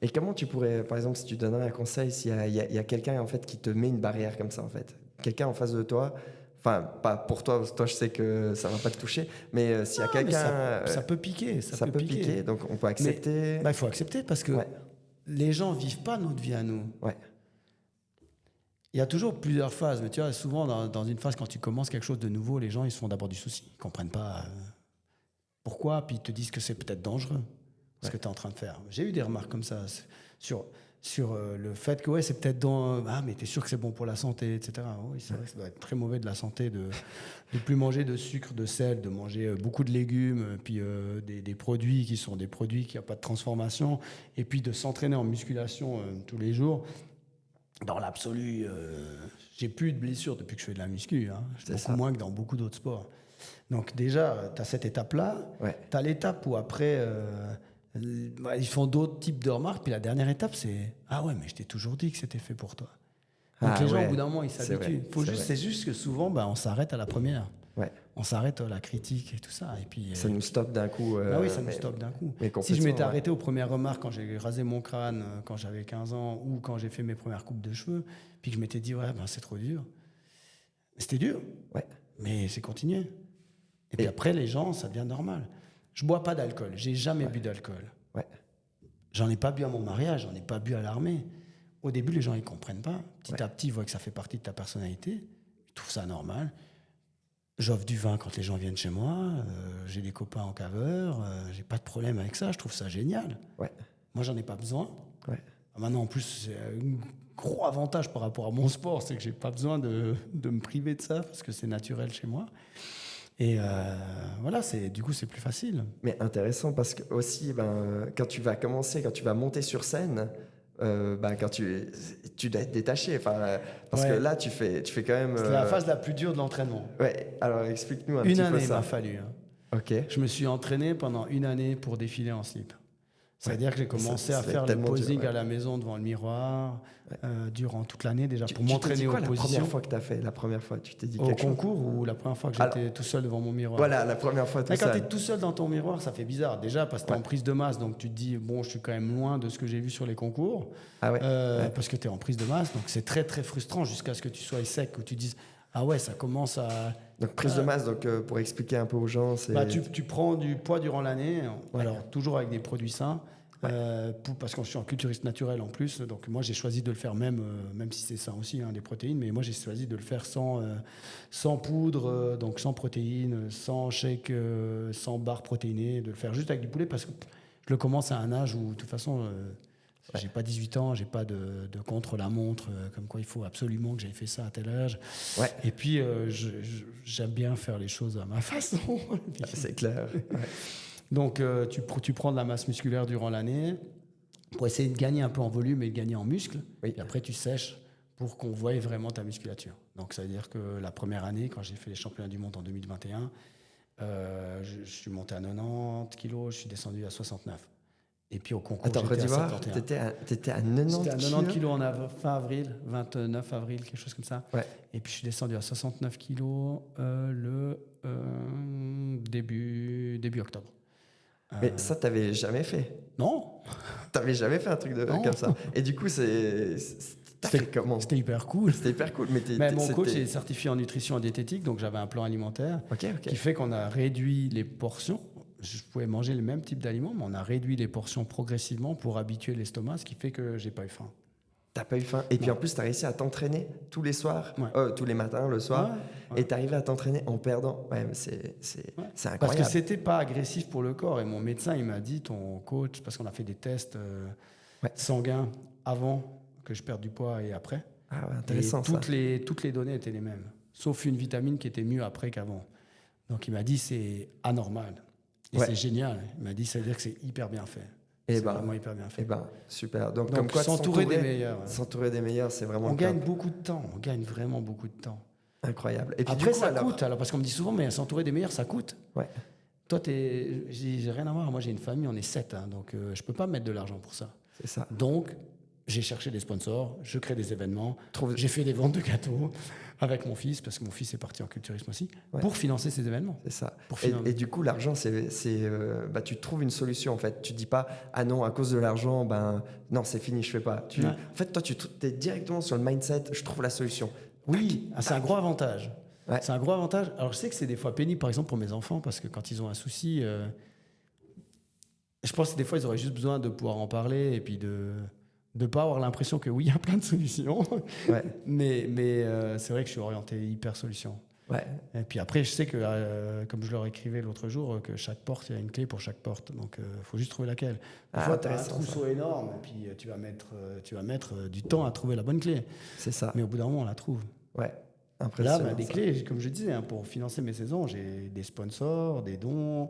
Et comment tu pourrais, par exemple, si tu donnerais un conseil, s'il y a quelqu'un en fait, qui te met une barrière comme ça, en fait, quelqu'un en face de toi, enfin, pas pour toi, parce que toi, je sais que ça ne va pas te toucher, mais s'il y a quelqu'un... Ça peut piquer. Ça peut piquer, donc on peut accepter. Il faut accepter parce que les gens ne vivent pas notre vie à nous. Ouais. Il y a toujours plusieurs phases, mais tu vois, souvent dans une phase, quand tu commences quelque chose de nouveau, les gens ils se font d'abord du souci. Ils ne comprennent pas pourquoi, puis ils te disent que c'est peut-être dangereux ce que tu es en train de faire. J'ai eu des remarques comme ça sur le fait que c'est peut-être mais tu es sûr que c'est bon pour la santé, etc. Oui, c'est vrai que ça doit être très mauvais de la santé de plus manger de sucre, de sel, de manger beaucoup de légumes, puis des produits qui sont des produits qui n'ont pas de transformation, et puis de s'entraîner en musculation tous les jours. Dans l'absolu, j'ai plus eu de blessures depuis que je fais de la muscu. Beaucoup moins que dans beaucoup d'autres sports. Donc déjà, tu as cette étape-là. Tu as l'étape où après, ils font d'autres types de remarques. Puis la dernière étape, c'est « Ah ouais, mais je t'ai toujours dit que c'était fait pour toi. » Donc les gens, au bout d'un moment, ils s'habituent. C'est juste que souvent, on s'arrête à la première. On s'arrête à la critique et tout ça. Et puis, ça nous stoppe d'un coup. Oui, ça nous stoppe d'un coup. Si je m'étais arrêté aux premières remarques quand j'ai rasé mon crâne, quand j'avais 15 ans, ou quand j'ai fait mes premières coupes de cheveux, puis que je m'étais dit, c'est trop dur. C'était dur, mais c'est continué. Et puis après, les gens, ça devient normal. Je bois pas d'alcool. J'ai jamais bu d'alcool. J'en ai pas bu à mon mariage, j'en ai pas bu à l'armée. Au début, les gens, ils comprennent pas. Petit à petit, ils voient que ça fait partie de ta personnalité. Ils trouvent ça normal. J'offre du vin quand les gens viennent chez moi. J'ai des copains en caveur. J'ai pas de problème avec ça. Je trouve ça génial. Moi, j'en ai pas besoin. Maintenant, en plus, c'est un gros avantage par rapport à mon sport, c'est que j'ai pas besoin de me priver de ça parce que c'est naturel chez moi. Et voilà, du coup, c'est plus facile. Mais intéressant parce que aussi, quand tu vas monter sur scène, quand tu dois être détaché, parce que là tu fais quand même. C'était la phase la plus dure de l'entraînement. Alors explique-nous un petit peu ça. Une année m'a fallu. Ok. Je me suis entraîné pendant une année pour défiler en slip. C'est-à-dire que j'ai commencé à faire le posing à la maison devant le miroir durant toute l'année déjà pour m'entraîner aux positions. La première fois que tu as fait, la première fois, tu t'es dit quelque chose? Au concours ou la première fois que j'étais tout seul devant mon miroir? Voilà, la première fois tout seul. Quand tu es tout seul dans ton miroir, ça fait bizarre. Déjà parce que tu es en prise de masse, donc tu te dis, bon, je suis quand même loin de ce que j'ai vu sur les concours. Parce que tu es en prise de masse, donc c'est très très frustrant jusqu'à ce que tu sois sec, que tu dises, ah ouais, ça commence à... Donc prise de masse, pour expliquer un peu aux gens, c'est... Tu prends du poids durant l'année, alors toujours avec des produits sains, parce que je suis un culturiste naturel en plus, donc moi j'ai choisi de le faire même si c'est sain aussi, des protéines, mais moi j'ai choisi de le faire sans poudre, donc sans protéines, sans shake, sans barre protéinée, de le faire juste avec du poulet, parce que je le commence à un âge où de toute façon... j'ai pas 18 ans, j'ai pas de contre-la-montre, comme quoi il faut absolument que j'aie fait ça à tel âge. Et puis, j'aime bien faire les choses à ma façon. C'est clair. Donc, tu prends de la masse musculaire durant l'année pour essayer de gagner un peu en volume et de gagner en muscle. Et après, tu sèches pour qu'on voie vraiment ta musculature. Donc, ça veut dire que la première année, quand j'ai fait les championnats du monde en 2021, je suis monté à 90 kilos, je suis descendu à 69. Et puis au concours, j'étais à 71. T'étais à 90 kilos. J'étais à 90 kilos fin avril, 29 avril, quelque chose comme ça. Et puis je suis descendu à 69 kilos le début octobre. Mais ça, t'avais jamais fait? Non. T'avais jamais fait un truc comme ça? Et du coup, t'as fait comment? C'était hyper cool. C'était hyper cool. Mais mon coach est certifié en nutrition et diététique, donc j'avais un plan alimentaire qui fait qu'on a réduit les portions. Je pouvais manger le même type d'aliments, mais on a réduit les portions progressivement pour habituer l'estomac, ce qui fait que j'ai pas eu faim. T'as pas eu faim? Et puis en plus, t'as réussi à t'entraîner tous les soirs, tous les matins, le soir, et t'arrivais à t'entraîner en perdant. C'est incroyable. Parce que c'était pas agressif pour le corps. Et mon médecin, il m'a dit, ton coach, parce qu'on a fait des tests sanguins avant que je perde du poids et après. Intéressant. Et toutes les données étaient les mêmes, sauf une vitamine qui était mieux après qu'avant. Donc il m'a dit, c'est anormal. Et c'est génial. Il m'a dit, ça veut dire que c'est hyper bien fait. Et C'est vraiment hyper bien fait. Super. Donc Donc, comme quoi s'entourer des meilleurs. S'entourer des meilleurs, c'est vraiment On top. gagne beaucoup de temps. On gagne vraiment beaucoup de temps. Incroyable. Et puis Après, du coup, ça coûte. Alors, parce qu'on me dit souvent, mais s'entourer des meilleurs, ça coûte. Ouais. Toi, j'ai rien à voir. Moi, j'ai une famille, on est 7. Donc, je peux pas mettre de l'argent pour ça. C'est ça. Donc, j'ai cherché des sponsors, je crée des événements, Trouve- j'ai fait des ventes de gâteaux avec mon fils, parce que mon fils est parti en culturisme aussi, pour financer ces événements. C'est ça. Pour Et du coup, l'argent, tu trouves une solution en fait. Tu dis pas, ah non, à cause de l'argent, ben non, c'est fini, je fais pas. En fait, toi, tu es directement sur le mindset, je trouve la solution. Oui, c'est un gros avantage. Ouais. C'est un gros avantage. Alors, je sais que c'est des fois pénible, par exemple, pour mes enfants, parce que quand ils ont un souci, je pense que des fois, ils auraient juste besoin de pouvoir en parler et puis de ne pas avoir l'impression que oui, il y a plein de solutions. Ouais. mais c'est vrai que je suis orienté hyper solution. Ouais. Et puis après, je sais que, comme je leur écrivais l'autre jour, que chaque porte, il y a une clé pour chaque porte. Donc, il faut juste trouver laquelle. Des fois, tu as un trousseau énorme, et puis tu vas mettre du temps à trouver la bonne clé. C'est ça. Mais au bout d'un moment, on la trouve. Ouais. Impressionnant. Là, des clés, comme je disais, pour financer mes saisons, j'ai des sponsors, des dons,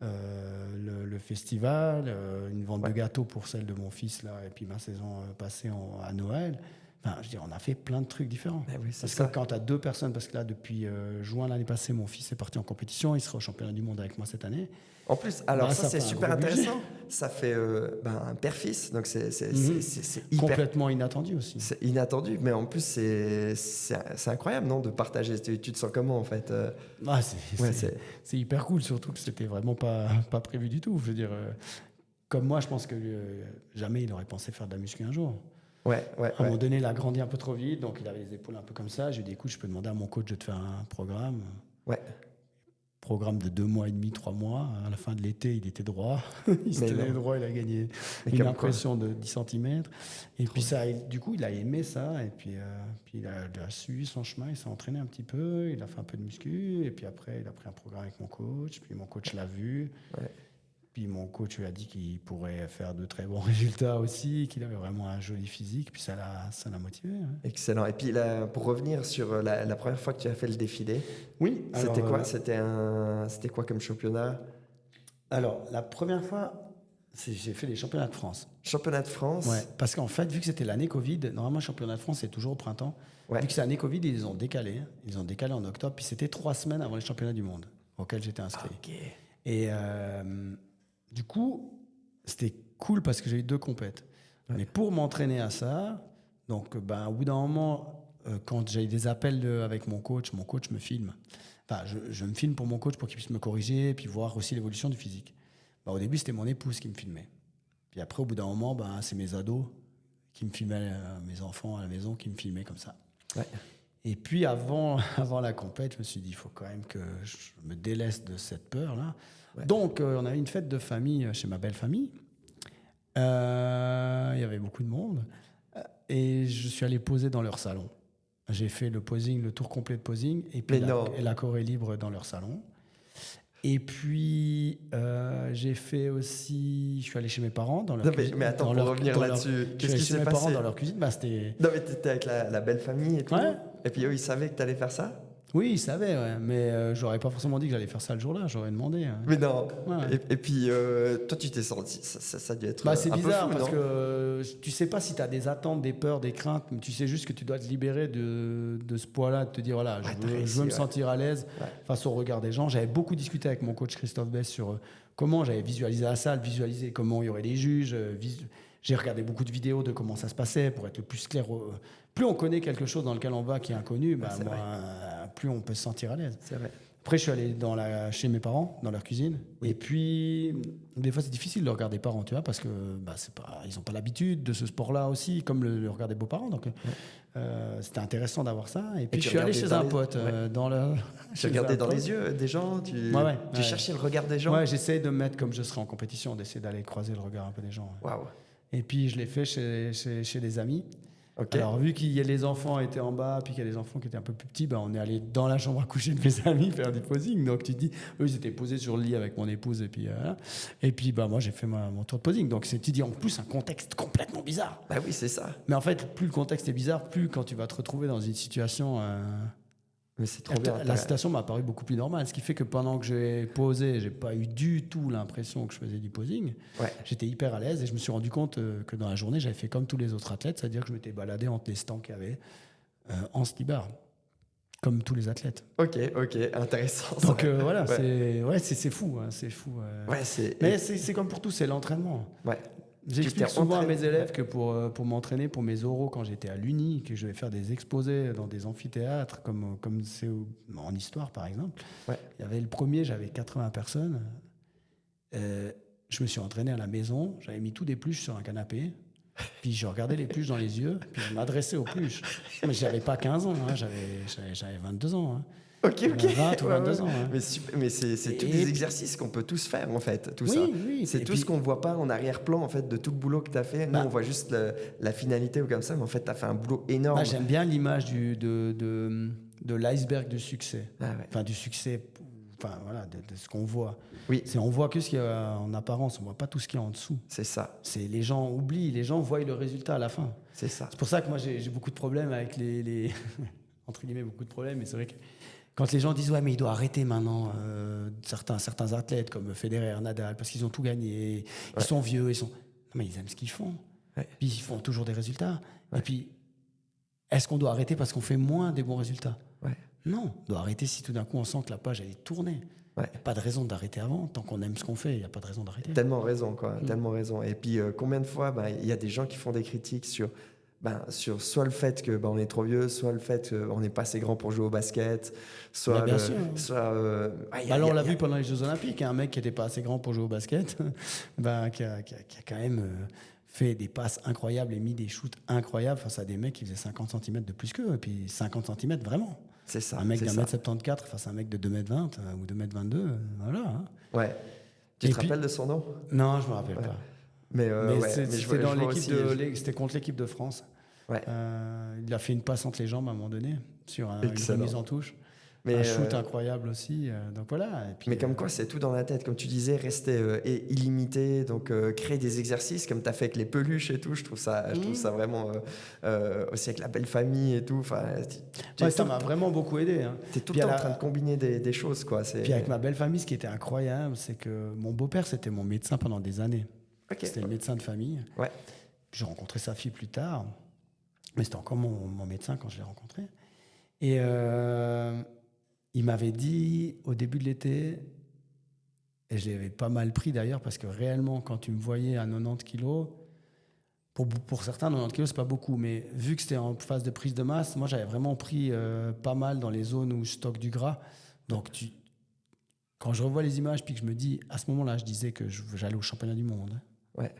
le festival, une vente de gâteaux pour celle de mon fils, là, et puis ma saison passée à Noël. Enfin, je veux dire, on a fait plein de trucs différents. Oui, parce que quand tu as 2 personnes, parce que là, depuis juin l'année passée, mon fils est parti en compétition, il sera au championnat du monde avec moi cette année. En plus, alors Bah, ça c'est fait un super gros budget. intéressant. Ça fait un père-fils, donc c'est hyper Complètement inattendu aussi. c'est inattendu, mais en plus c'est incroyable, non, de partager. Tu te sens comment en fait Ah, Ouais, c'est hyper cool, surtout que c'était vraiment pas prévu du tout. Je veux dire, comme moi, je pense que jamais il aurait pensé faire de la muscu un jour. Ouais. À un moment donné, il a grandi un peu trop vite, donc il avait les épaules un peu comme ça. J'ai dit, écoute, je peux demander à mon coach de te faire un programme. Ouais. Programme de 2 mois et demi, 3 mois. À la fin de l'été, il était droit. Il se tenait droit, il a gagné une impression de 10 cm. Et puis du coup, il a aimé ça. Et puis il a suivi son chemin, il s'est entraîné un petit peu, il a fait un peu de muscu. Et puis après, il a pris un programme avec mon coach. Puis mon coach l'a vu. Ouais. Puis mon coach lui a dit qu'il pourrait faire de très bons résultats aussi, qu'il avait vraiment un joli physique. Puis ça l'a motivé. Ouais. Excellent. Et puis là, pour revenir sur la première fois que tu as fait le défilé, oui. c'était quoi C'était quoi comme championnat? Alors, la première fois, j'ai fait les championnats de France. Championnat de France. Ouais, parce qu'en fait, vu que c'était l'année Covid, normalement, le championnat de France, c'est toujours au printemps. Ouais. Vu que c'est l'année Covid, ils ont décalé. Ils ont décalé en octobre. Puis c'était 3 semaines avant les championnats du monde auxquels j'étais inscrit. Ok. Et du coup, c'était cool parce que j'ai eu 2 compètes. Ouais. Mais pour m'entraîner à ça, donc au bout d'un moment, quand j'ai des appels avec mon coach me filme. Enfin, je me filme pour mon coach pour qu'il puisse me corriger et puis voir aussi l'évolution du physique. Au début, c'était mon épouse qui me filmait. Puis après, au bout d'un moment, c'est mes ados qui me filmaient, mes enfants à la maison qui me filmaient comme ça. Ouais. Et puis avant la compète, je me suis dit, il faut quand même que je me délaisse de cette peur-là. Ouais. Donc, on avait une fête de famille chez ma belle famille. Il y avait beaucoup de monde. Et je suis allé poser dans leur salon. J'ai fait le tour complet de posing, et puis la Corée libre dans leur salon. Et puis, j'ai fait aussi... Je suis allé chez mes parents dans leur cuisine. Mais attends, pour revenir là-dessus, qu'est-ce qui s'est passé? Chez mes parents dans leur cuisine, c'était... Non, mais t'étais avec la belle famille et tout. Ouais. Et puis eux, ils savaient que t'allais faire ça? Oui, ils savaient, ouais. Mais j'aurais pas forcément dit que j'allais faire ça le jour-là, j'aurais demandé. Ouais. Mais non. Ouais. Et puis, toi, tu t'es senti... Ça a dû être c'est un bizarre, peu fou, parce non? que tu sais pas si tu as des attentes, des peurs, des craintes, mais tu sais juste que tu dois te libérer de ce poids-là, de te dire, voilà, je veux me sentir à l'aise face au regard des gens. J'avais beaucoup discuté avec mon coach Christophe Bess sur comment j'avais visualisé la salle, visualisé comment il y aurait des juges. J'ai regardé beaucoup de vidéos de comment ça se passait pour être le plus clair. Plus on connaît quelque chose dans lequel on va qui est inconnu, plus on peut se sentir à l'aise. C'est vrai. Après, je suis allé chez mes parents, dans leur cuisine. Oui. Et puis, des fois, c'est difficile de regarder des parents, tu vois, parce que ils n'ont pas l'habitude de ce sport-là aussi, comme le regard des beaux-parents. Donc, c'était intéressant d'avoir ça. Et puis, je suis allé chez un pote. Tu regardais dans les yeux des gens, tu cherchais le regard des gens. Ouais, j'essayais de me mettre comme je serais en compétition, d'essayer d'aller croiser le regard un peu des gens. Ouais. Waouh. Et puis, je l'ai fait chez des amis. Okay. Alors, vu qu'il y a les enfants étaient en bas, puis qu'il y a les enfants qui étaient un peu plus petits, on est allé dans la chambre à coucher de mes amis faire du posing. Donc, tu te dis, eux, ils étaient posés sur le lit avec mon épouse, et puis voilà. Et puis, moi, j'ai fait mon tour de posing. Donc, tu te dis, en plus, un contexte complètement bizarre. Oui, c'est ça. Mais en fait, plus le contexte est bizarre, plus quand tu vas te retrouver dans une situation Mais c'est trop bien. La citation m'a paru beaucoup plus normale, ce qui fait que pendant que j'ai posé, j'ai pas eu du tout l'impression que je faisais du posing. Ouais. J'étais hyper à l'aise et je me suis rendu compte que dans la journée, j'avais fait comme tous les autres athlètes, c'est-à-dire que je m'étais baladé entre les stands qu'il y avait en ski-bar, comme tous les athlètes. Ok, intéressant. Donc voilà, Ouais. c'est fou, hein, c'est fou. Ouais, Mais c'est comme pour tout, c'est l'entraînement. Ouais. J'explique souvent à mes élèves que pour m'entraîner pour mes oraux quand j'étais à l'Uni, que je vais faire des exposés dans des amphithéâtres, comme c'est en histoire par exemple. Ouais. Il y avait le premier, j'avais 80 personnes. Je me suis entraîné à la maison, j'avais mis tous des pluches sur un canapé, puis je regardais les pluches dans les yeux, puis je m'adressais aux pluches. Mais j'avais pas 15 ans, hein, j'avais 22 ans. Hein. Ok. 20 ou 22 ans. Hein. Mais c'est tous des exercices qu'on peut tous faire, en fait, tout ça. Oui. C'est tout ce qu'on ne voit pas en arrière-plan, en fait, de tout le boulot que tu as fait. Nous, on voit juste la finalité ou comme ça, mais en fait, tu as fait un boulot énorme. J'aime bien l'image de l'iceberg du succès. Ah ouais. Enfin, du succès, voilà, de ce qu'on voit. Oui. On voit que ce qu'il y a en apparence, on ne voit pas tout ce qu'il y a en dessous. C'est ça. Les gens oublient, les gens voient le résultat à la fin. C'est ça. C'est pour ça que moi, j'ai beaucoup de problèmes avec les entre guillemets, beaucoup de problèmes, mais c'est vrai que quand les gens disent ouais mais il doit arrêter maintenant certains athlètes comme Federer, Nadal parce qu'ils ont tout gagné, ils sont vieux, non, mais ils aiment ce qu'ils font, puis ils font toujours des résultats. Et puis est-ce qu'on doit arrêter parce qu'on fait moins des bons résultats? Non, on doit arrêter si tout d'un coup on sent que la page elle est tournée. Il n'y a pas de raison d'arrêter avant. Tant qu'on aime ce qu'on fait, il n'y a pas de raison d'arrêter. Tellement raison, quoi. Tellement raison. Et puis combien de fois il y a des gens qui font des critiques sur soit le fait que on est trop vieux, soit le fait qu'on n'est pas assez grand pour jouer au basket, soit bien sûr. on l'a vu pendant les Jeux Olympiques, un mec qui n'était pas assez grand pour jouer au basket, qui a quand même fait des passes incroyables et mis des shoots incroyables face à des mecs qui faisaient 50 cm de plus qu'eux, et puis 50 cm vraiment. C'est ça. Un mec d'un mètre 74 face à un mec de 2m20 ou 2m22, voilà. Hein. Ouais. Tu te rappelles de son nom? Non, je me rappelle pas. Mais c'était contre l'équipe de France. Ouais. Il a fait une passe entre les jambes à un moment donné sur une remise en touche. Mais un shoot incroyable aussi. Donc voilà. Et puis, mais comme quoi, c'est tout dans la tête. Comme tu disais, rester illimité, donc créer des exercices comme tu as fait avec les peluches et tout. Je trouve ça vraiment aussi avec la belle famille et tout. Ça m'a vraiment beaucoup aidé. Hein. Tu es tout le temps en train de combiner des choses. Quoi. Puis avec ma belle famille, ce qui était incroyable, c'est que mon beau-père, c'était mon médecin pendant des années. C'était le médecin de famille. Ouais. J'ai rencontré sa fille plus tard. Mais c'était encore mon médecin quand je l'ai rencontré. Et il m'avait dit au début de l'été, et je l'avais pas mal pris d'ailleurs, parce que réellement, quand tu me voyais à 90 kilos, pour certains, 90 kilos, c'est pas beaucoup, mais vu que c'était en phase de prise de masse, moi, j'avais vraiment pris pas mal dans les zones où je stocke du gras. Donc, quand je revois les images, puis que je me dis, à ce moment-là, je disais que j'allais au championnat du monde. Ouais.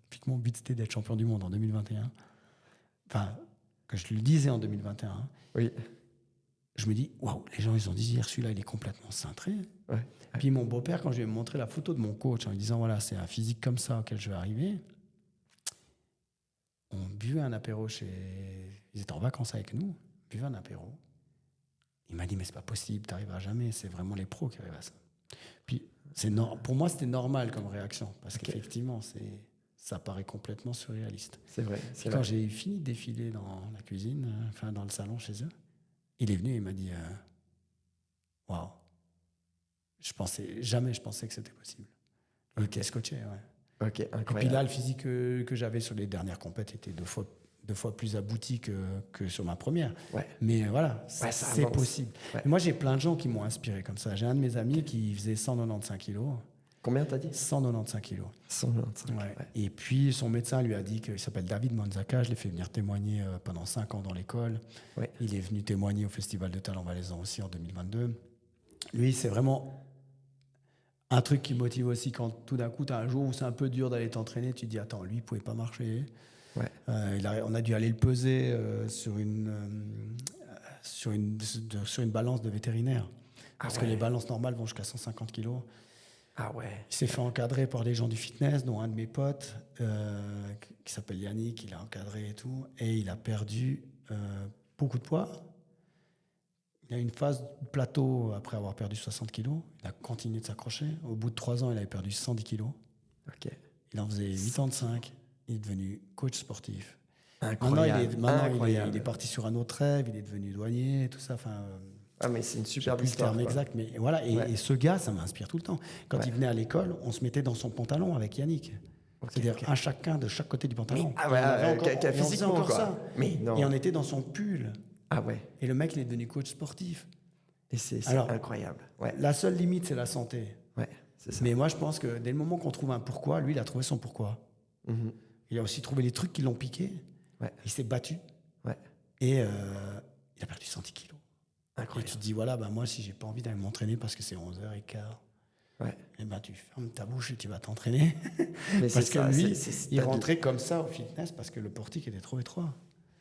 Puis que mon but, c'était d'être champion du monde en 2021. Enfin, que je le disais en 2021. Oui. Je me dis, waouh, les gens, ils ont dit hier, celui-là, il est complètement cintré. Ouais. Puis mon beau-père, quand je lui ai montré la photo de mon coach en lui disant, voilà, c'est un physique comme ça auquel je vais arriver, on buvait un apéro ils étaient en vacances avec nous, on buvait un apéro. Il m'a dit, mais c'est pas possible, t'arriveras jamais, c'est vraiment les pros qui arrivent à ça. Puis pour moi, c'était normal comme réaction, parce qu'effectivement, ça paraît complètement surréaliste. C'est vrai. Quand j'ai fini de défiler dans la cuisine, dans le salon chez eux, il est venu et il m'a dit waouh, jamais je pensais que c'était possible. Il était scotché, ouais. Ok, incroyable. Et puis là, le physique que j'avais sur les dernières compètes était deux fois plus abouti que sur ma première. Ouais. Mais voilà, c'est possible. Ouais. Moi, j'ai plein de gens qui m'ont inspiré comme ça. J'ai un de mes amis qui faisait 195 kilos. Combien t'as dit? 195 kilos. 195. Ouais. Et puis son médecin lui a dit qu'il s'appelle David Manzaka. Je l'ai fait venir témoigner pendant 5 ans dans l'école. Ouais. Il est venu témoigner au Festival de Talent Valaisan aussi en 2022. Lui, c'est vraiment un truc qui motive aussi quand tout d'un coup, tu as un jour où c'est un peu dur d'aller t'entraîner. Tu te dis, attends, lui, il ne pouvait pas marcher. Ouais. On a dû aller le peser sur une balance de vétérinaire. Parce que les balances normales vont jusqu'à 150 kilos. Ah ouais. Il s'est fait encadrer par des gens du fitness, dont un de mes potes qui s'appelle Yannick, il a encadré et tout, et il a perdu beaucoup de poids. Il a eu une phase de plateau après avoir perdu 60 kilos. Il a continué de s'accrocher. Au bout de 3 ans, il avait perdu 110 kilos. Ok. Il en faisait 85. Il est devenu coach sportif. Incroyable. Maintenant, il est parti sur un autre rêve. Il est devenu douanier et tout ça. Enfin, Ah, mais c'est une J'ai superbe plus le histoire. terme Quoi. exact, mais voilà. Ouais. Et ce gars, ça m'inspire tout le temps. Quand Ouais. il venait à l'école, on se mettait dans son pantalon avec Yannick. Ok, C'est-à-dire ok. un chacun de chaque côté du pantalon. Ah Et ouais, on avait encore- et on faisait physiquement, encore quoi. ça. Mais non. Et on était dans son pull. Ah ouais. Et le mec, il est devenu coach sportif. Et c'est Alors, incroyable. Ouais, La seule limite, c'est la santé. ouais, c'est ça. Mais moi, je pense que dès le moment qu'on trouve un pourquoi, lui, il a trouvé son pourquoi. Mhm. Il a aussi trouvé les trucs qui l'ont piqué. Ouais. Il s'est battu. Ouais. Et il a perdu 110 kilos. Et Incroyable. tu te dis, voilà, bah, moi, si j'ai pas envie d'aller m'entraîner parce que c'est 11h15, Ouais. eh ben, tu fermes ta bouche et tu vas t'entraîner. Mais Parce que ça, lui, il t'as de- rentrait comme ça au fitness parce que le portique était trop étroit.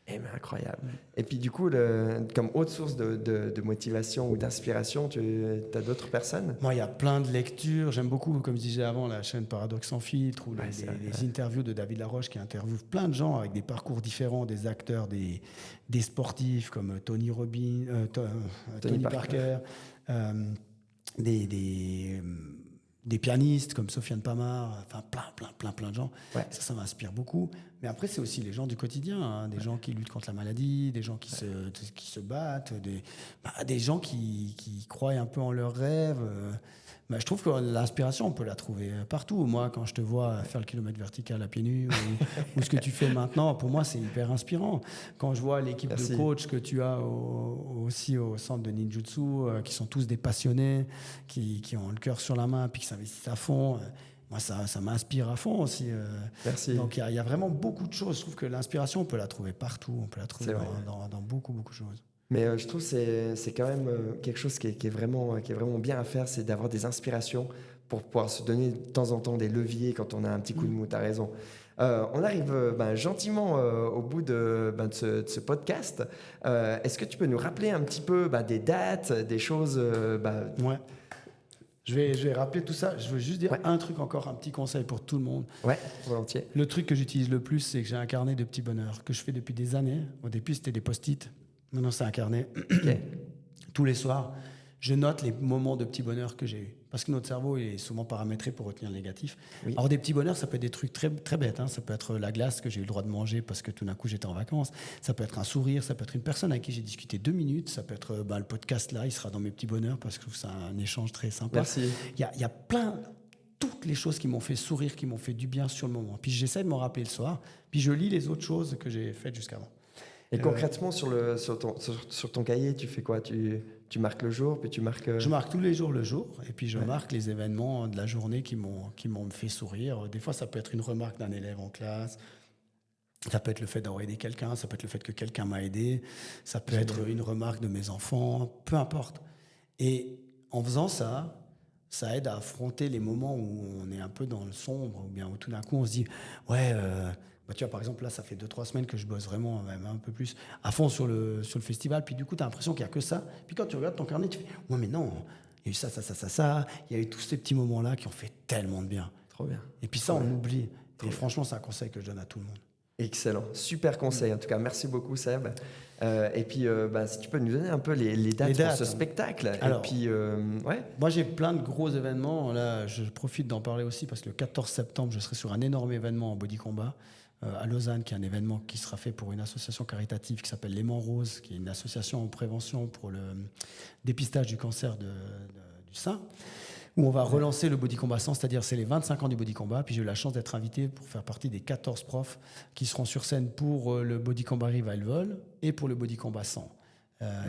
Eh mais incroyable. Et puis du coup, comme autre source de motivation ou d'inspiration, tu as d'autres personnes? Moi, il y a plein de lectures. J'aime beaucoup, comme je disais avant, la chaîne Paradoxe sans filtre ou Ouais, c'est vrai, les interviews de David Laroche qui interviewe plein de gens avec des parcours différents, des acteurs, des sportifs comme Tony Robbins, Tony Parker, des pianistes comme Sofiane Pamar, enfin plein de gens. Ouais. Ça m'inspire beaucoup. Mais après, c'est aussi les gens du quotidien, hein, des gens qui luttent contre la maladie, des gens qui se battent, des gens qui croient un peu en leurs rêves. Je trouve que l'inspiration, on peut la trouver partout. Moi, quand je te vois faire le kilomètre vertical à pieds nus ou ce que tu fais maintenant, pour moi, c'est hyper inspirant. Quand je vois l'équipe Merci. de coachs que tu as aussi au centre de ninjutsu, qui sont tous des passionnés, qui ont le cœur sur la main, puis qui s'investissent à fond, moi, ça m'inspire à fond aussi. Merci. Donc, il y a vraiment beaucoup de choses. Je trouve que l'inspiration, on peut la trouver partout. On peut la trouver C'est vrai. dans beaucoup de choses. Mais je trouve que c'est quand même quelque chose qui est vraiment bien à faire, c'est d'avoir des inspirations pour pouvoir se donner de temps en temps des leviers quand on a un petit coup de mou, t'as raison. On arrive gentiment au bout de ce podcast. Est-ce que tu peux nous rappeler un petit peu des dates, des choses Ouais. Je vais rappeler tout ça. Je veux juste dire Ouais. un truc encore, un petit conseil pour tout le monde. Ouais, volontiers. Le truc que j'utilise le plus, c'est que j'ai un carnet de petits bonheurs que je fais depuis des années. Au début, c'était des post-it. Maintenant, c'est un carnet. Ok. Tous les soirs, je note les moments de petits bonheurs que j'ai eus. Parce que notre cerveau il est souvent paramétré pour retenir le négatif. Oui. Alors, des petits bonheurs, ça peut être des trucs très, très bêtes. Hein. Ça peut être la glace que j'ai eu le droit de manger parce que tout d'un coup, j'étais en vacances. Ça peut être un sourire. Ça peut être une personne avec qui j'ai discuté 2 minutes. Ça peut être le podcast là, il sera dans mes petits bonheurs parce que je trouve ça un échange très sympa. Merci. Il y a plein, toutes les choses qui m'ont fait sourire, qui m'ont fait du bien sur le moment. Puis j'essaie de m'en rappeler le soir. Puis je lis les autres choses que j'ai faites jusqu'avant. Et concrètement, sur ton cahier, tu fais quoi? Tu marques le jour, puis tu marques... Je marque tous les jours le jour, et puis je marque les événements de la journée qui m'ont fait sourire. Des fois, ça peut être une remarque d'un élève en classe, ça peut être le fait d'avoir aidé quelqu'un, ça peut être le fait que quelqu'un m'a aidé, ça peut être une remarque de mes enfants, peu importe. Et en faisant ça, ça aide à affronter les moments où on est un peu dans le sombre, ou bien où tout d'un coup on se dit « Ouais, tu vois, par exemple, là, ça fait 2-3 semaines que je bosse vraiment, même un peu plus, à fond sur le festival. Puis du coup, tu as l'impression qu'il n'y a que ça. Puis quand tu regardes ton carnet, tu fais « Ouais, mais non, il y a eu ça. Il y a eu tous ces petits moments-là qui ont fait tellement de bien. » Trop bien. Et puis ça, on oublie. Trop Et bien. franchement, c'est un conseil que je donne à tout le monde. Excellent. Super conseil. En tout cas, merci beaucoup, Seb. Et puis, si tu peux nous donner un peu les dates pour ce spectacle. Alors, et puis, ouais. Moi, j'ai plein de gros événements. Là, je profite d'en parler aussi parce que le 14 septembre, je serai sur un énorme événement en body combat à Lausanne, qui est un événement qui sera fait pour une association caritative qui s'appelle L'Aimant Rose, qui est une association en prévention pour le dépistage du cancer du sein, où on va relancer le body combat 100, c'est-à-dire c'est les 25 ans du body combat. Puis j'ai eu la chance d'être invité pour faire partie des 14 profs qui seront sur scène pour le body combat revival et pour le body combat 100.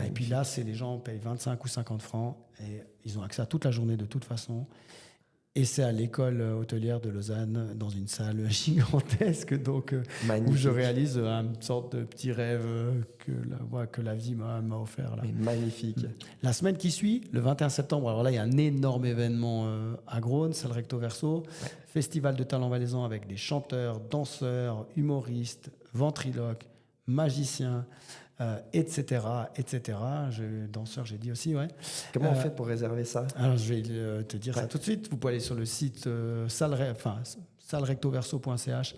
Et puis là, les gens payent 25 ou 50 francs et ils ont accès à toute la journée de toute façon. Et c'est à l'école hôtelière de Lausanne, dans une salle gigantesque, donc où je réalise une sorte de petit rêve que la vie m'a offert. Là. Mais magnifique. La semaine qui suit, le 21 septembre, alors là, il y a un énorme événement à Grogne, salle Recto Verso, festival de talent valaisan avec des chanteurs, danseurs, humoristes, ventriloques, magiciens, etc. Danseurs, j'ai dit aussi, ouais. Comment on fait pour réserver ça? Alors, je vais te dire ça tout de suite. Vous pouvez aller sur le site sallectoverso.ch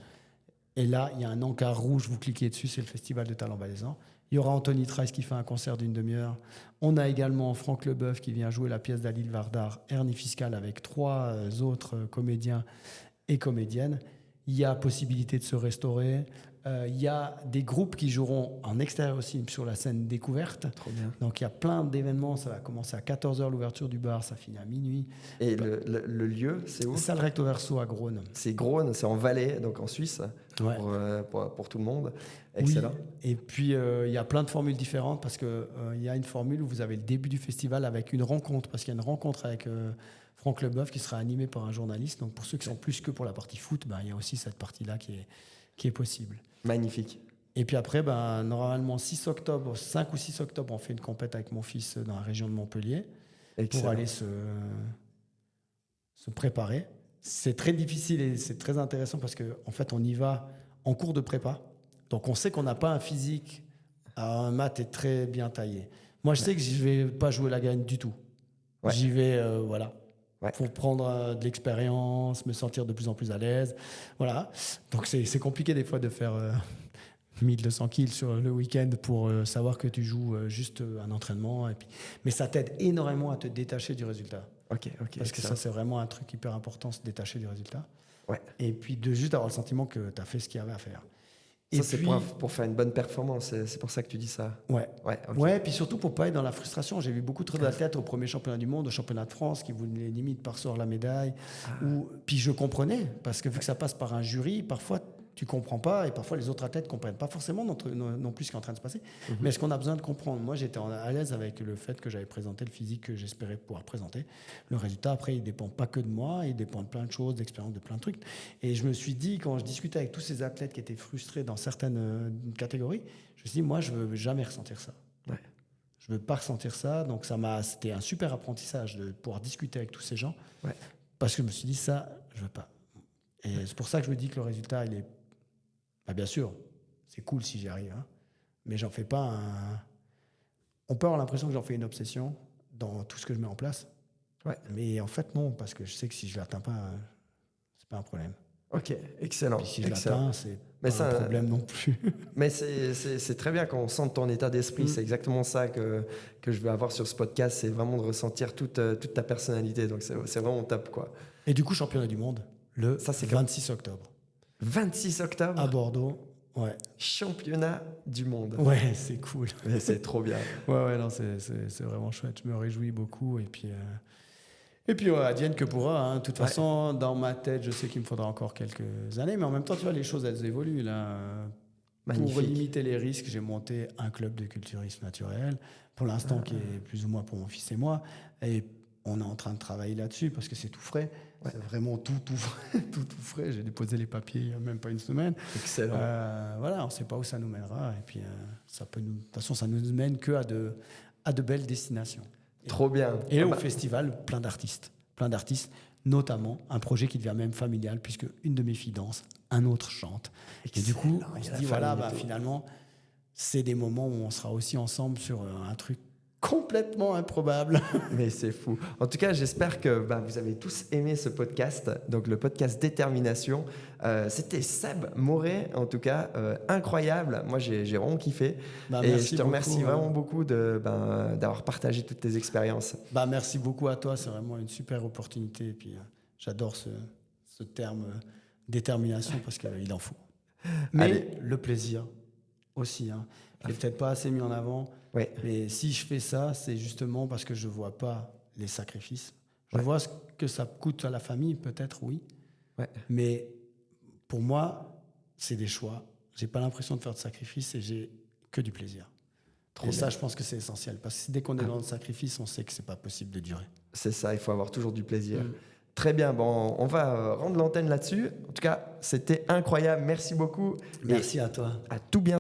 et là, il y a un encart rouge, vous cliquez dessus, c'est le festival de talent valaisan. Il y aura Anthony Trice qui fait un concert d'1 demi-heure. On a également Franck Leboeuf qui vient jouer la pièce d'Alil Vardar, Hernie fiscale, avec 3 autres comédiens et comédiennes. Il y a possibilité de se restaurer. Il y a des groupes qui joueront en extérieur aussi sur la scène découverte. Trop bien. Donc il y a plein d'événements. Ça va commencer à 14h l'ouverture du bar, ça finit à minuit. Et le lieu, c'est où? Salle Recto Verso à Grosne. C'est Grosne, c'est en Valais, donc en Suisse, Ouais. pour tout le monde. Excellent. Oui. Et puis il y a plein de formules différentes parce qu'il y a une formule où vous avez le début du festival avec une rencontre, parce qu'il y a une rencontre avec Franck Leboeuf qui sera animé par un journaliste. Donc pour ceux qui sont plus que pour la partie foot, il y a aussi cette partie-là qui est possible. Magnifique. Et puis après, normalement 5 ou 6 octobre, on fait une compète avec mon fils dans la région de Montpellier. Excellent. Pour aller se préparer. C'est très difficile et c'est très intéressant parce qu'en fait, on y va en cours de prépa. Donc, on sait qu'on n'a pas un physique, un maths est très bien taillé. Moi, je sais que je ne vais pas jouer la gagne du tout. Ouais. J'y vais, voilà. Ouais. Pour prendre de l'expérience, me sentir de plus en plus à l'aise. Voilà. Donc, c'est compliqué des fois de faire 1200 kills sur le week-end pour savoir que tu joues juste un entraînement. Mais ça t'aide énormément à te détacher du résultat. Ok. Parce que ça, c'est vraiment un truc hyper important, se détacher du résultat. Ouais. Et puis de juste avoir le sentiment que tu as fait ce qu'il y avait à faire. Ça, c'est pour faire une bonne performance. C'est pour ça que tu dis ça. Ouais. Ok. Ouais, puis surtout pour pas être dans la frustration. J'ai vu beaucoup trop d'athlètes au premier championnat du monde, au championnat de France, qui voulaient limite par sort la médaille. Puis je comprenais, parce que vu que ça passe par un jury, parfois tu comprends pas, et parfois les autres athlètes comprennent pas forcément non plus ce qui est en train de se passer. Mais est-ce qu'on a besoin de comprendre? Moi, j'étais à l'aise avec le fait que j'avais présenté le physique que j'espérais pouvoir présenter. Le résultat, après, il dépend pas que de moi, il dépend de plein de choses, d'expérience, de plein de trucs. Et je me suis dit, quand je discutais avec tous ces athlètes qui étaient frustrés dans certaines catégories, je me suis dit, moi, je veux jamais ressentir ça. Ouais. Je veux pas ressentir ça. Donc, c'était un super apprentissage de pouvoir discuter avec tous ces gens. Ouais. Parce que je me suis dit, ça, je veux pas. Et c'est pour ça que je me dis que le résultat, il est... bien sûr, c'est cool si j'y arrive, hein, mais j'en fais pas un... On peut avoir l'impression que j'en fais une obsession dans tout ce que je mets en place. Ouais. Mais en fait, non, parce que je sais que si je l'atteins pas, c'est pas un problème. Ok, excellent. Puis si je l'atteins, c'est pas un problème non plus. Mais c'est très bien quand on sent ton état d'esprit. C'est exactement ça que je veux avoir sur ce podcast. C'est vraiment de ressentir toute ta personnalité. Donc, c'est vraiment top, quoi. Et du coup, championnat du monde, le 26 octobre. 26 octobre. À Bordeaux, ouais. Championnat du monde. Ouais, c'est cool. Mais c'est trop bien. Ouais, non, c'est vraiment chouette. Je me réjouis beaucoup. Et puis advienne que pourra. Hein. De toute façon, dans ma tête, je sais qu'il me faudra encore quelques années. Mais en même temps, tu vois, les choses, elles évoluent. Là. Magnifique. Pour limiter les risques, j'ai monté un club de culturisme naturel. Pour l'instant, qui est plus ou moins pour mon fils et moi. Et on est en train de travailler là-dessus parce que c'est tout frais. Ouais. C'est vraiment tout frais. J'ai déposé les papiers il n'y a même pas une semaine. Excellent. Voilà, on ne sait pas où ça nous mènera. Et puis, de toute façon, ça nous mène qu'à de belles destinations. Trop bien. Et au festival, plein d'artistes, notamment un projet qui devient même familial, puisque une de mes filles danse, un autre chante. Excellent. Et du coup, on se dit, voilà, finalement, c'est des moments où on sera aussi ensemble sur un truc complètement improbable. Mais c'est fou. En tout cas, j'espère que vous avez tous aimé ce podcast, donc le podcast Détermination. C'était Seb Moret, en tout cas, incroyable. Moi, j'ai vraiment kiffé. Et je te remercie vraiment beaucoup d'avoir partagé toutes tes expériences. Merci beaucoup à toi, c'est vraiment une super opportunité. Et puis, j'adore ce terme détermination parce qu'il en faut. Mais le plaisir aussi, hein. Je l'ai peut-être pas assez mis en avant. Ouais. Mais si je fais ça, c'est justement parce que je ne vois pas les sacrifices. Je vois ce que ça coûte à la famille, peut-être, oui. Ouais. Mais pour moi, c'est des choix. Je n'ai pas l'impression de faire de sacrifices et j'ai que du plaisir. Et ça, je pense que c'est essentiel. Parce que dès qu'on est dans le sacrifice, on sait que ce n'est pas possible de durer. C'est ça, il faut avoir toujours du plaisir. Très bien, on va rendre l'antenne là-dessus. En tout cas, c'était incroyable. Merci beaucoup. Merci à toi. À tout bientôt.